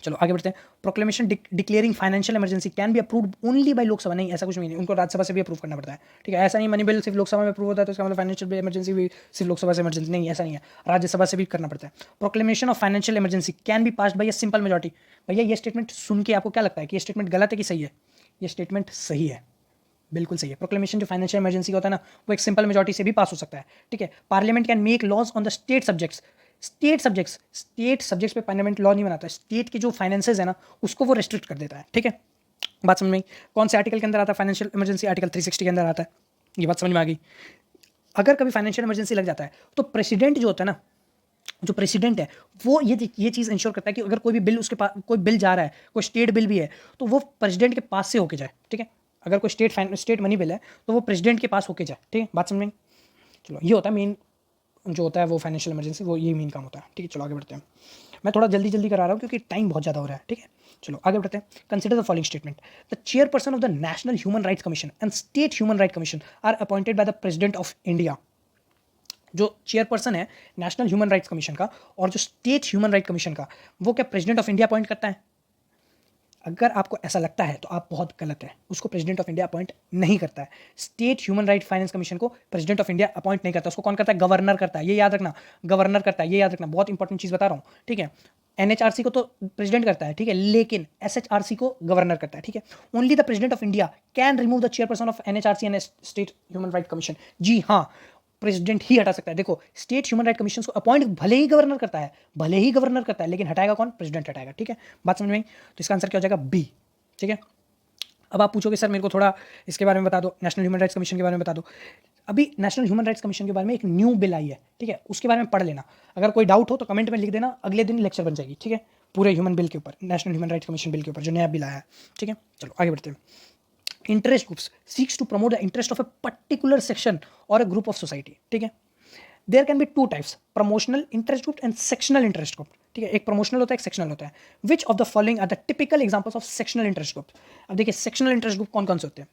चलो आगे बढ़ते हैं। Proclamation declaring financial emergency can be approved only by Lok Sabha, नहीं ऐसा कुछ भी नहीं, उनको राज्यसभा से भी अप्रूव करना पड़ता है, ठीक है। ऐसा नहीं मनी बिल सिर्फ लोकसभा में अप्रूव होता है तो इसका मतलब फाइनेंशियल इमरजेंसी भी सिर्फ लोकसभा से इमरजेंसी नहीं, ऐसा नहीं है, राज्यसभा से भी करना पड़ता है। Proclamation of financial emergency can be passed by a simple majority. भैया ये स्टेटमेंट सुन के आपको क्या लगता है कि ये स्टेटमेंट गलत है कि सही है? ये स्टेटमेंट सही है, बिल्कुल सही है। प्रोक्लेमेशन जो फाइनेंशियल इमरजेंसी होता है ना वो एक सिंपल मेजॉरिटी से भी पास हो सकता है, ठीक है। Parliament can make laws on the state subjects. State subjects पे पार्लियामेंट लॉ नहीं बनाता, स्टेट के जो फाइनेंसेस है ना उसको वो रेस्ट्रिक्ट कर देता है, ठीक है। बात समझ में आई। कौन से आर्टिकल के अंदर आता है फाइनेंशियल इमरजेंसी, आर्टिकल 360 के अंदर आता है। ये बात समझ में आ गई। अगर कभी फाइनेंशियल इमरजेंसी लग जाता है तो प्रेसिडेंट जो होता है ना, जो प्रेसिडेंट है वो ये चीज़ इंश्योर करता है कि अगर कोई भी बिल उसके पास, कोई बिल जा रहा है, कोई स्टेट बिल भी है तो वो प्रेसिडेंट के पास से होके जाए, ठीक है। अगर कोई स्टेट मनी बिल है तो वो प्रेसिडेंट के पास होके जाए, ठीक है। बात समझ में आई? चलो ये होता है मेन जो होता है वो फाइनेंशियल इमरजेंसी, वो ये मेन काम होता है, ठीक है। चलो आगे बढ़ते हैं। मैं थोड़ा जल्दी करा रहा हूँ क्योंकि टाइम बहुत ज़्यादा हो रहा है, ठीक है। चलो आगे बढ़ते हैं। Consider the following statement, the chairperson of the national human rights commission and state human right commission are appointed by the president of India. जो चेयरपर्सन है नेशनल ह्यूमन राइट्स कमीशन का और जो स्टेट ह्यूमन राइट कमीशन का, वो क्या president of India appoint करता है? अगर आपको ऐसा लगता है तो आप बहुत गलत है, उसको प्रेसिडेंट ऑफ इंडिया अपॉइंट नहीं करता है। State human right finance commission को प्रेसिडेंट ऑफ इंडिया अपॉइंट नहीं करता, उसको कौन करता है? गवर्नर करता है, ये याद रखना, गवर्नर करता है, ये याद रखना, बहुत इंपॉर्टेंट चीज़ बता रहा हूँ, ठीक है। NHRC को तो प्रेसिडेंट करता है, ठीक है, लेकिन SHRC को गवर्नर करता है, ठीक है। Only the president of India can remove the chairperson of NHRC and state human right commission. जी हाँ, प्रेसिडेंट ही हटा सकता है। देखो स्टेट ह्यूमन राइट कमीशन को अपॉइंट भले ही गवर्नर करता है, लेकिन हटाएगा कौन? प्रेसिडेंट हटाएगा, ठीक है। बात समझ में आई? तो इसका आंसर क्या हो जाएगा? बी, ठीक है। अब आप पूछोगे सर मेरे को थोड़ा इसके बारे में बता दो, नेशनल ह्यूमन राइट्स कमीशन के बारे में बता दो। अभी नेशनल ह्यूमन राइट्स कमीशन के बारे में एक न्यू बिल आई है, ठीक है, उसके बारे में पढ़ लेना। अगर कोई डाउट हो तो कमेंट में लिख देना, अगले दिन लेक्चर बन जाएगी, ठीक है, पूरे ह्यूमन बिल के ऊपर, national human rights commission bill के ऊपर जो नया बिल आया है, ठीक है। चलो आगे बढ़ते हैं। Interest groups seeks to promote the interest of a particular section और अ ग्रुप ऑफ सोसाइटी, ठीक है। There can be two types, promotional interest group and sectional interest group, ठीक है। एक प्रमोशनल होता है, एक सेक्शनल होता है। Which of the following are the typical examples of sectional interest group. अब देखिए सेक्शनल इंटरेस्ट ग्रुप कौन कौन से होते हैं।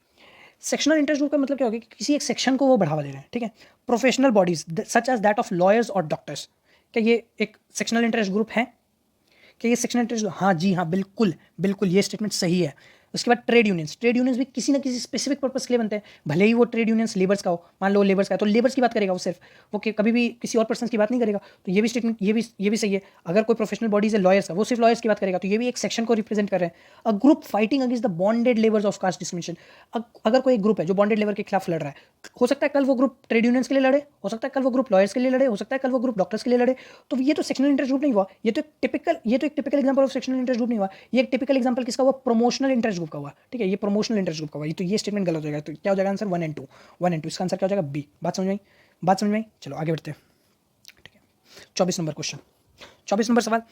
सेक्शनल इंटरेस्ट ग्रुप का मतलब क्या होगा कि किसी एक सेक्शन को वो बढ़ावा दे रहे हैं, ठीक है। Professional bodies such as that of lawyers और डॉक्टर्स, क्या ये एक सेक्शनल इंटरेस्ट ग्रुप है? क्या ये सेक्शनल इंटरेस्ट? हाँ जी हाँ, बिल्कुल बिल्कुल, ये स्टेटमेंट सही है। उसके बाद ट्रेड यूनियंस भी किसी ना किसी स्पेसिफिक पर्पस के लिए बनते हैं, भले ही वो ट्रेड यूनियंस लेबर्स का हो, मान लो लेबर्स का है तो लेबर्स की बात करेगा वो सिर्फ, वो कभी भी किसी और पर्सन की बात नहीं करेगा। तो ये भी स्टेटमेंट ये भी सही है। अगर कोई प्रोफेशनल बॉडीज है लॉयर्स का, वो सिर्फ लॉयर्स की बात करेगा, तो ये भी एक सेक्शन को रिप्रेजेंट कर रहे हैं। A group fighting against the bonded labours of caste discrimination. अगर कोई ग्रुप है जो बॉन्डेड लेबर के खिलाफ लड़ रहा है, हो सकता है कल वो ग्रुप ट्रेड यूनियंस के लिए लड़े, हो सकता है कल वो ग्रुप लॉयर्स के लिए लड़े, हो सकता है कल वो ग्रुप डॉक्टर्स के लिए लड़े। तो ये तो सेक्शनल इंटरेस्ट ग्रुप नहीं हुआ, ये तो एक typical example of sectional interest group नहीं हुआ, ये एक टिपिकल एग्जांपल किसका हुआ? प्रमोशनल इंटरेस्ट ग्रुप का हुआ, ठीक है। ये प्रमोशनल इंटरेस्ट ग्रुप का हुआ, तो ये स्टेटमेंट गलत हो जाएगा। तो क्या हो जाएगा आंसर? 1 and 2। इसका आंसर क्या हो जाएगा? बी। बात समझ में आई? चलो आगे बढ़ते हैं, ठीक है। 24 नंबर क्वेश्चन, 24 नंबर सवाल।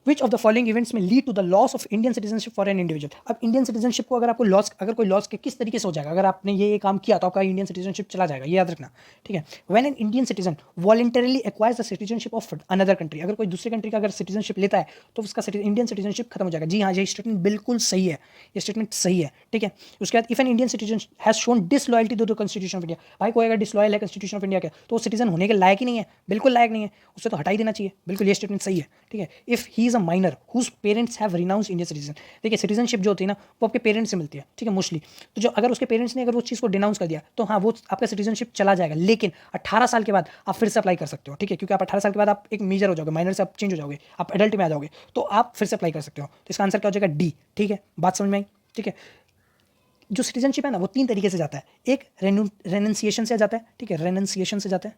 Which of the following events में lead to the loss of Indian citizenship for an individual. अब इंडियन सिटीजनशिप को अगर आपको लॉस, अगर कोई लॉस के किस तरीके से हो जाएगा, अगर आपने ये काम किया तो आपका इंडियन सिटीजनशिप चला जाएगा, ये याद रखना, ठीक है। When an Indian citizen voluntarily acquires the citizenship of another country, अगर कोई दूसरे कंट्री का अगर सिटीजनशिप लेता है तो उसका इंडियन सिटीजनशिप खत्म हो जाएगा। जी हाँ, ये स्टेटमेंट बिल्कुल सही है, ये स्टेटमेंट सही है, ठीक है। उसके बाद if an Indian citizen has shown disloyalty to the constitution of India, भाई कोई अगर डिसलॉयल है कॉन्स्टिट्यूशन ऑफ इंडिया के तो वो सिटीजन होने के लायक ही नहीं है, बिल्कुल लायक नहीं है, उससे तो हटा ही देना चाहिए, बिल्कुल ये स्टेटमेंट सही है, ठीक है। If he is a minor whose parents have renounced Indian citizen, देखिए सिटीजनशिप जो होती है ना वो आपके पेरेंट्स से मिलती है, ठीक है, मोस्टली। तो जो अगर उसके पेरेंट्स ने अगर वो चीज़ को डिनाउंस कर दिया तो हाँ वो आपका सिटीजनशिप चला जाएगा, लेकिन 18 साल के बाद आप फिर से अप्लाई कर सकते हो, ठीक है, क्योंकि आप 18 साल के बाद आप एक मेजर हो जाओगे, माइनर से आप चेंज हो जाओगे, आप एडल्ट में आ जाओगे, तो आप फिर से अप्लाई कर सकते हो। तो इसका आंसर क्या हो जाएगा? डी, ठीक है, बात समझ में आई, ठीक है। जो सिटीजनशिप है ना वो 3 तरीके से जाता है, एक रेनंसिएशन से जाता है, ठीक है, रेनंसिएशन से जाता है,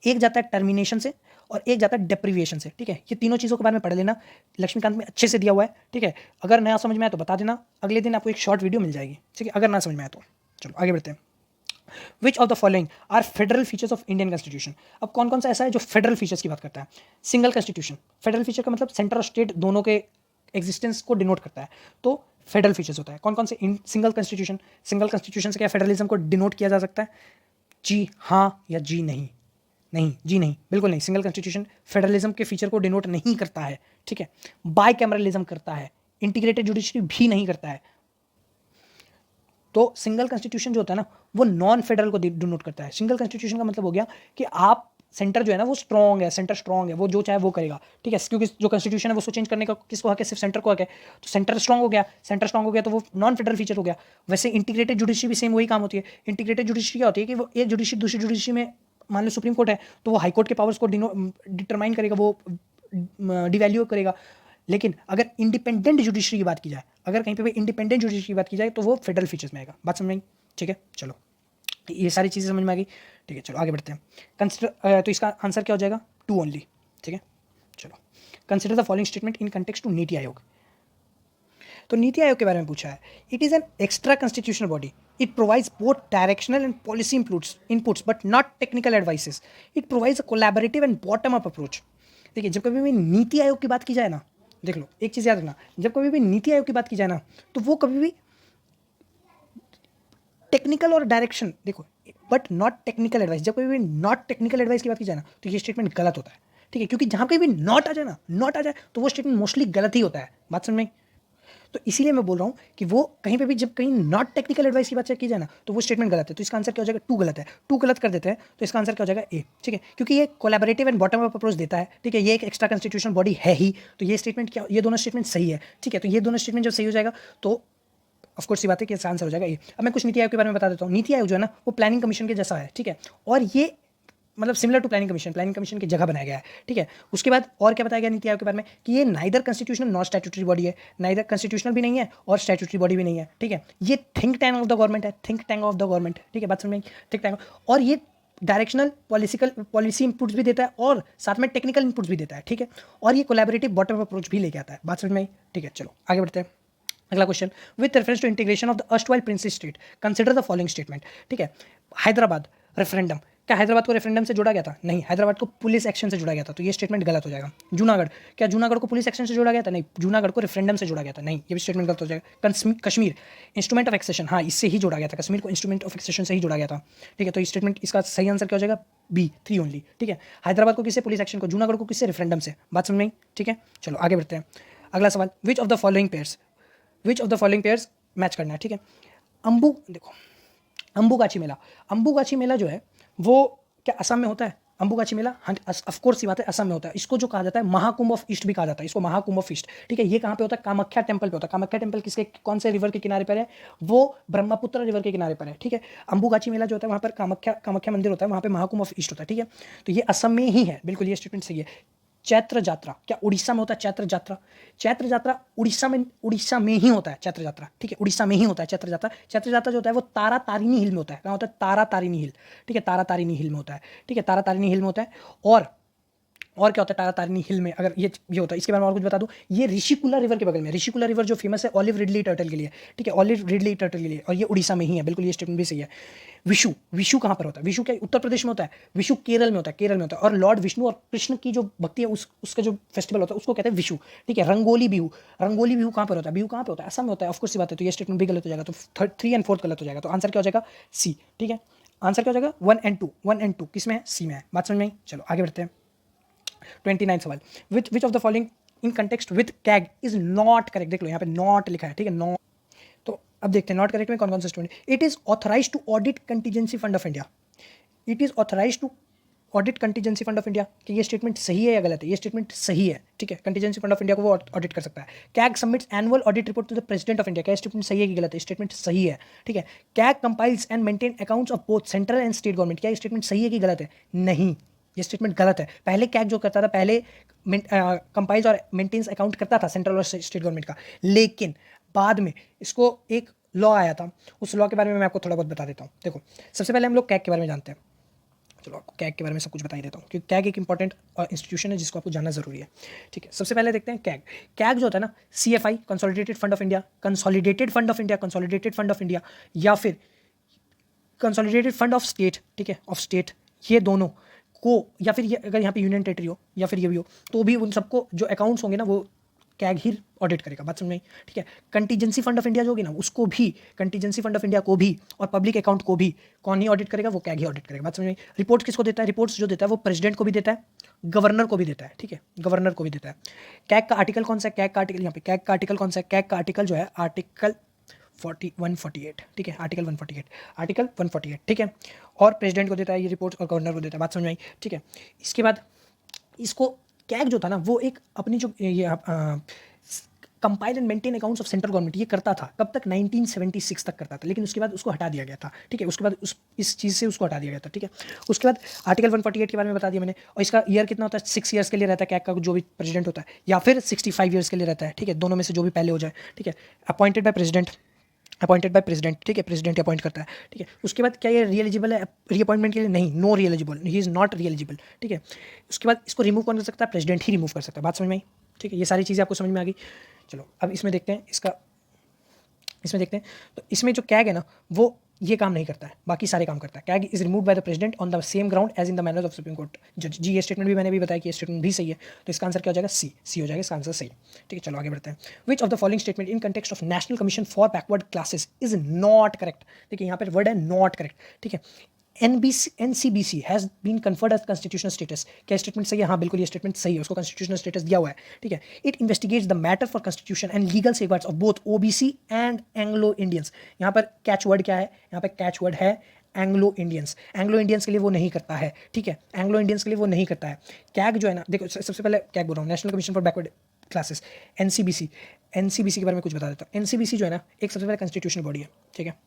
एक जाता है टर्मिनेशन से, और एक जाता है डेप्रीविएशन से, ठीक है। ये तीनों चीज़ों के बारे में पढ़ लेना, लक्ष्मीकांत में अच्छे से दिया हुआ है, ठीक है। अगर नया समझ में आया तो बता देना, अगले दिन आपको एक शॉर्ट वीडियो मिल जाएगी, ठीक है, अगर ना समझ में आया तो। चलो आगे बढ़ते हैं। Which of the following are federal features of Indian constitution. अब कौन कौन सा ऐसा है जो फेडरल फीचर्स की बात करता है? सिंगल कॉन्स्टिट्यूशन, फेडरल फीचर का मतलब सेंटर और स्टेट दोनों के एग्जिस्टेंस को डिनोट करता है, तो फेडरल फीचर्स होता है। कौन कौन से? सिंगल कॉन्स्टिट्यूशन, सिंगल कॉन्स्टिट्यूशन से क्या फेडरलिज्म को डिनोट किया जा सकता है? जी हाँ या जी नहीं? नहीं, जी नहीं, बिल्कुल नहीं, सिंगल कॉन्स्टिट्यूशन फेडरलिज्म के फीचर को डिनोट नहीं करता है, ठीक है। बाय कैमरलिज्म करता है, इंटीग्रेटेड जुडिशरी भी नहीं करता है। तो सिंगल कॉन्स्टिट्यूशन जो होता है ना वो नॉन फेडरल को डिनोट करता है। सिंगल कॉन्स्टिट्यूशन का मतलब हो गया कि आप सेंटर जो है ना वो स्ट्रॉन्ग है, सेंटर स्ट्रॉन्ग है, वो जो चाहे वो करेगा, ठीक है, क्योंकि जो कॉन्स्टिट्यूशन है वो उसको चेंज करने का किसको हक है? सिर्फ सेंटर को हक है। तो सेंटर स्ट्रॉन्ग हो गया, सेंटर स्ट्रॉन्ग हो गया तो वो नॉन फेडरल फीचर हो गया। वैसे इंटीग्रेटेड जुडिशरी भी सेम वही काम होती है। इंटीग्रेटेड जुडिशरी क्या होती है कि वो एक जुडिशरी दूसरी जुडिशरी में, मान लो सुप्रीम कोर्ट है तो वो हाई कोर्ट के पावर्स को डिटरमाइन करेगा, वो डिवैल्यू करेगा। लेकिन अगर इंडिपेंडेंट जुडिशरी की बात की जाए, अगर कहीं पे भी इंडिपेंडेंट जुडिशरी की बात की जाए तो वो फेडरल फीचर्स में आएगा। बात समझ में आई? ठीक है, चलो ये सारी चीज़ें समझ में आ गई, ठीक है। चलो आगे बढ़ते हैं। कंसिडर, तो इसका आंसर क्या हो जाएगा? 2 ओनली, ठीक है। चलो, consider the following statement in context to Niti Aayog. तो नीति आयोग के बारे में पूछा है। It is an extra constitutional body, it provides both directional and policy inputs but not technical advices, it provides a collaborative and bottom up approach. देखिए जब कभी भी नीति आयोग की बात की जाए ना, देख लो एक चीज़ याद रखना, जब कभी भी नीति आयोग की बात की जाए ना तो वो कभी भी टेक्निकल और डायरेक्शन देखो, बट नॉट टेक्निकल एडवाइस, जब कभी भी नॉट टेक्निकल एडवाइस की बात की जाए ना तो ये स्टेटमेंट गलत होता है, ठीक है, क्योंकि जहाँ कहीं भी नॉट आ जाए ना, नॉट आ जाए तो वो स्टेटमेंट मोस्टली गलत ही होता है। बात समझ में? तो इसीलिए मैं बोल रहा हूँ कि वो कहीं पे भी जब कहीं नॉट टेक्निकल एडवाइस की बात की जाए ना तो वो स्टेटमेंट गलत है। तो इसका आंसर क्या हो जाएगा? 2 गलत है, 2 गलत कर देते हैं तो इसका आंसर क्या हो जाएगा? ए, ठीक है, क्योंकि ये collaborative and bottom up approach देता है, ठीक है, ये एक एक्स्ट्रा कॉन्स्टिट्यूशनल बॉडी है ही, तो ये स्टेटमेंट क्या, ये दोनों स्टेटमेंट सही है, ठीक है। तो ये दोनों स्टेटमेंट जब सही हो जाएगा तो ऑफकोर्स सी बात है कि इसका आंसर हो जाएगा ये। अब मैं कुछ नीति आयोग के बारे में बता देता हूँ। नीति आयोग जो है ना वो प्लानिंग कमीशन के जैसा है, ठीक है, और ये मतलब सिमिलर टू प्लानिंग कमीशन की जगह बनाया गया है, ठीक है। उसके बाद और क्या बताया गया नीति आयोग के बारे में कि ये neither constitutional not statutory body है, नाइदर कॉन्स्टिट्यूशनल भी नहीं है और स्टैट्यूटरी बॉडी भी नहीं है, ठीक है। ये think tank of the government है, think tank of the government, ठीक है, बात समझ में? थिंक टैंक, और ये डायरेक्शनल पॉलिसी इनपुट्स भी देता है और साथ में टेक्निकल इनपुट्स भी देता है, ठीक है, और ये कोलैबोरेटिव बॉटम अप्रोच भी लेके आता है। बात समझ में आई? ठीक है, चलो आगे बढ़ते हैं। अगला question, with reference to integration of the erstwhile princes state consider the following statement, ठीक है। हैदराबाद रेफरेंडम, क्या हैदराबाद को रेफरेंडम से जोड़ा गया था? नहीं, हैदराबाद को पुलिस एक्शन से जोड़ा गया था, तो ये स्टेटमेंट गलत हो जाएगा। जूनागढ़, क्या जूनागढ़ को पुलिस एक्शन से जोड़ा गया था? नहीं, जूनागढ़ को रेफरेंडम से जोड़ा गया था, नहीं, ये भी स्टेटमेंट गलत हो जाएगा। कश्मीर इंस्ट्रूमेंट ऑफ एक्सेशन, हाँ इससे ही जोड़ा गया था, कश्मीर को इंस्ट्रूमेंट ऑफ एक्सेशन से ही जोड़ा गया था, ठीक है। तो ये स्टेटमेंट, इसका सही आंसर क्या हो जाएगा? बी, 3 ओनली, ठीक है। हैदराबाद को किससे? पुलिस एक्शन को, जूनागढ़ को किससे? रेफरेंडम से। बात समझ में आई? ठीक है, चलो आगे बढ़ते हैं। अगला सवाल, which of the following pairs match करना है, ठीक है। देखो अंबुगाची मेला, अंबुगाची मेला जो है वो क्या असम में होता है? अंबुगाची मेला, हाँ ऑफकोर्स ये बात है, असम में होता है। इसको जो कहा जाता है महाकुंभ ऑफ ईस्ट भी कहा जाता है, इसको महाकुंभ ऑफ ईस्ट, ठीक है। ये कहाँ पे होता है? कामाख्या टेम्पल पे होता है। कामाख्या टेम्पल किसके, कौन से रिवर के किनारे पर है? वो ब्रह्मपुत्र रिवर के किनारे पर है, ठीक है। अंबुगाची मेला जो होता है वहाँ पर कामाख्या मंदिर होता है, वहाँ पे महाकुंभ ऑफ ईस्ट होता है, ठीक है। तो ये असम में ही है, बिल्कुल ये स्टेटमेंट सही है। चैत्र यात्रा, क्या उड़ीसा में होता है? चैत्र यात्रा उड़ीसा में ही होता है चैत्र यात्रा, ठीक है, उड़ीसा में ही होता है चैत्र यात्रा। चैत्र यात्रा जो होता है वो तारा तारिणी हिल में होता है। कहाँ होता है? तारा तारिणी हिल, ठीक है, तारा तारिणी हिल में होता है, ठीक है, तारा तारिणी हिल में होता है। और और क्या होता है तारातारिणी हिल में, अगर ये होता है। इसके बारे में और कुछ बता दूं, ये ऋषिकुला रिवर के बगल में, ऋषिकुला रिवर जो फेमस है ऑलिव रिडली टर्टल के लिए, ठीक है, ऑलिव रिडली टर्टल के लिए, और ये उड़ीसा में ही है, बिल्कुल ये स्टेटमेंट भी सही है। विशु, विशु कहाँ पर होता है? विशु क्या उत्तर प्रदेश में होता है? विशु केरल में होता है, केरल में होता है। और लॉर्ड विष्णु और कृष्ण की जो भक्ति है उसका जो फेस्टिवल होता है उसको कहते हैं विशु, ठीक है। रंगोली बिहू, रंगोली बिहू कहाँ पर होता है? बिहू कहाँ पर होता है? असम में होता है, ऑफकोर्स सी बात है। तो ये स्टेटमेंट भी गलत हो जाएगा, तो 3 एंड 4 गलत हो जाएगा। तो आंसर क्या हो जाएगा? सी, ठीक है। आंसर क्या हो जाएगा? 1 एंड 2 किस में है? सी में है। बात समझ में आई? चलो आगे बढ़ते हैं। 29 सवाल, which of the following in context with CAG is not correct? देख लो यहाँ पे नॉट लिखा है, ठीक है, नॉट। तो अब देखते हैं नॉट करेक्ट में कौन कौन से student. It is authorise to audit contingency fund of India, it is authorise to audit contingency fund of India, कि ये स्टेटमेंट सही है या गलत है? ये स्टेटमेंट सही है, ठीक है। कंटीजेंसी फंड ऑफ इंडिया को वो ऑडिट कर सकता है। CAG submits annual audit report to the president of India, क्या स्टेटमेंट सही है कि गलत है? स्टेटमेंट सही है, ठीक है। CAG compiles and maintain accounts of both central and state government, क्या स्टेटमेंट सही है कि गलत है? नहीं, ये स्टेटमेंट गलत है। पहले कैग जो करता था, पहले कंपाइल्स और मेंटेन्स अकाउंट करता था सेंट्रल और स्टेट गवर्नमेंट का, लेकिन बाद में इसको एक लॉ आया था, उस लॉ के बारे में मैं आपको थोड़ा बहुत बता देता हूँ। देखो, सबसे पहले हम लोग कैग के बारे में जानते हैं। चलो आपको कैग के बारे में सब कुछ बता ही देता हूँ, क्योंकि कैग एक इंपॉर्टेंट इंस्टीट्यूशन है जिसको आपको जानना जरूरी है, ठीक है। सबसे पहले देखते हैं कैग। कैग जो होता है ना, CFI consolidated fund of India, consolidated fund of India, consolidated fund of India, या फिर कंसोलिडेटेड फंड ऑफ स्टेट, ठीक है, ऑफ स्टेट, ये दोनों को, या फिर ये अगर यहाँ पे यूनियन टेरिटरी हो या फिर ये भी हो, तो भी उन सबको जो अकाउंट्स होंगे ना वो कैग ही ऑडिट करेगा। बात समझ में आई? ठीक है। कंटीजेंसी फंड ऑफ इंडिया जो होगी ना, उसको भी, कंटीजेंसी फंड ऑफ इंडिया को भी और पब्लिक अकाउंट को भी कौन ही ऑडिट करेगा? वो कैग ही ऑडिट करेगा। बात समझ में आई? रिपोर्ट किसको देता है? रिपोर्ट्स जो देता है वो प्रेसिडेंट को भी देता है, गवर्नर को भी देता है, ठीक है, गवर्नर को भी देता है। कैग का आर्टिकल कौन सा है? कैग का आर्टिकल यहाँ पे, कैग का आर्टिकल कौन सा है? कैग का आर्टिकल जो है आर्टिकल 148, ठीक है, आर्टिकल 148, आर्टिकल 148, ठीक है। और प्रेसिडेंट को देता है ये रिपोर्ट और गवर्नर को देता है। बात समझ में आई? ठीक है। इसके बाद इसको कैग जो था ना, वो एक अपनी जो ये compile and maintain accounts of central government ये करता था। कब तक? 1976 तक करता था, लेकिन उसके बाद उसको हटा दिया गया था, ठीक है। उसके बाद इस चीज़ से उसको हटा दिया गया था, ठीक है। उसके बाद आर्टिकल 148 के बारे में बता दिया मैंने। और इसका ईयर कितना होता है? 6 ईयर्स के लिए रहता है कैग का जो भी प्रेसिडेंट होता है, या फिर 65 ईयर्स के लिए रहता है, ठीक है, दोनों में से जो भी पहले हो जाए, ठीक है। Appointed by president, appointed by president, ठीक है, प्रेसिडेंट अपॉइंट करता है, ठीक है। उसके बाद क्या ये रीएलिजिबल है रीअपॉइंटमेंट के लिए? नहीं, नो रीएलिजिबल, ही इज़ नॉट रीएलिजिबल, ठीक है। उसके बाद इसको रिमूव कौन कर सकता है? प्रेसिडेंट ही रिमूव कर सकता है। बात समझ में आई? ठीक है, ये सारी चीज़ें आपको समझ में आ गई। चलो अब इसमें देखते हैं, इसमें देखते हैं। तो इसमें जो कैग है ना, वो ये काम नहीं करता है, बाकी सारे काम करता है। CAG is remove by the president on the same ground as in the manner of supreme court जज। जी, ये स्टेटमेंट भी मैंने भी बताया कि ये स्टेटमेंट भी सही है, तो इसका आंसर क्या हो जाएगा? सी हो जाएगा इसका आंसर सही, ठीक है। चलो आगे बढ़ते हैं। Which of the following statement in context of national commission for backward classes is not correct? देखिए यहाँ पर वर्ड है नॉट करेक्ट, ठीक है। NCBC has been conferred as constitutional status, क्या स्टेटमेंट सही है? हाँ बिल्कुल, ये स्टेटमेंट सही है, उसको कॉन्स्टिट्यूशनल स्टेटस दिया हुआ है, ठीक है। It investigates the matter for constitution and legal safeguards of both OBC and Anglo Indians. यहाँ पर कैच वर्ड क्या है? यहाँ पर कैच वर्ड है एंग्लो इंडियंस। एंग्लो इंडियंस के लिए वो नहीं करता है, ठीक है, एंग्लो इंडियंस के लिए वो नहीं करता है। कैग जो है ना, देखो सबसे पहले कैग बोल रहा हूँ, national commission for backward classes, NCBC के बारे में कुछ बता देता हूँ। NCBC जो है ना, एक सबसे पहले कॉन्स्टिट्यूशनल बॉडी है, ठीक है।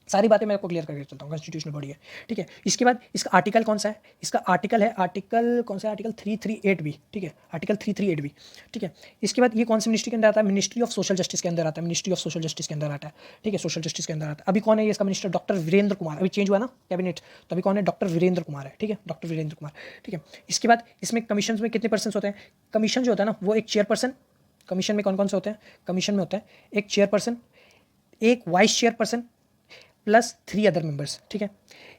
सारी बातें मैं आपको क्लियर करके चलता हूँ, कॉन्स्टिट्यूशनल बॉडी है, ठीक है। इसके बाद इसका आर्टिकल कौन सा है? इसका आर्टिकल है, आर्टिकल कौन सा है? आर्टिकल 338B, ठीक है, आर्टिकल 338B, ठीक है। इसके बाद ये कौन सी मिनिस्ट्री के अंदर आता है? मिनिस्ट्री ऑफ सोशल जस्टिस के अंदर आता है, मिनिस्ट्री ऑफ सोशल जस्टिस के अंदर आता है, ठीक है, सोशल जस्टिस के अंदर आता है। अभी कौन है इसका मिनिस्टर? डॉक्टर वीरेंद्र कुमार। अभी चेंज हुआ ना कैबिनेट, तो अभी कौन है? डॉक्टर वीरेंद्र कुमार है, ठीक है, डॉक्टर वीरेंद्र कुमार, ठीक है। इसके बाद इसमें कमीशन में कितने पर्सन होते हैं? कमीशन जो होता है ना, वो एक चेयरपर्सन, कमीशन में कौन कौन से होते हैं? कमीशन में होता है एक चेयरपर्सन, एक vice chairperson plus 3 other members, ठीक है।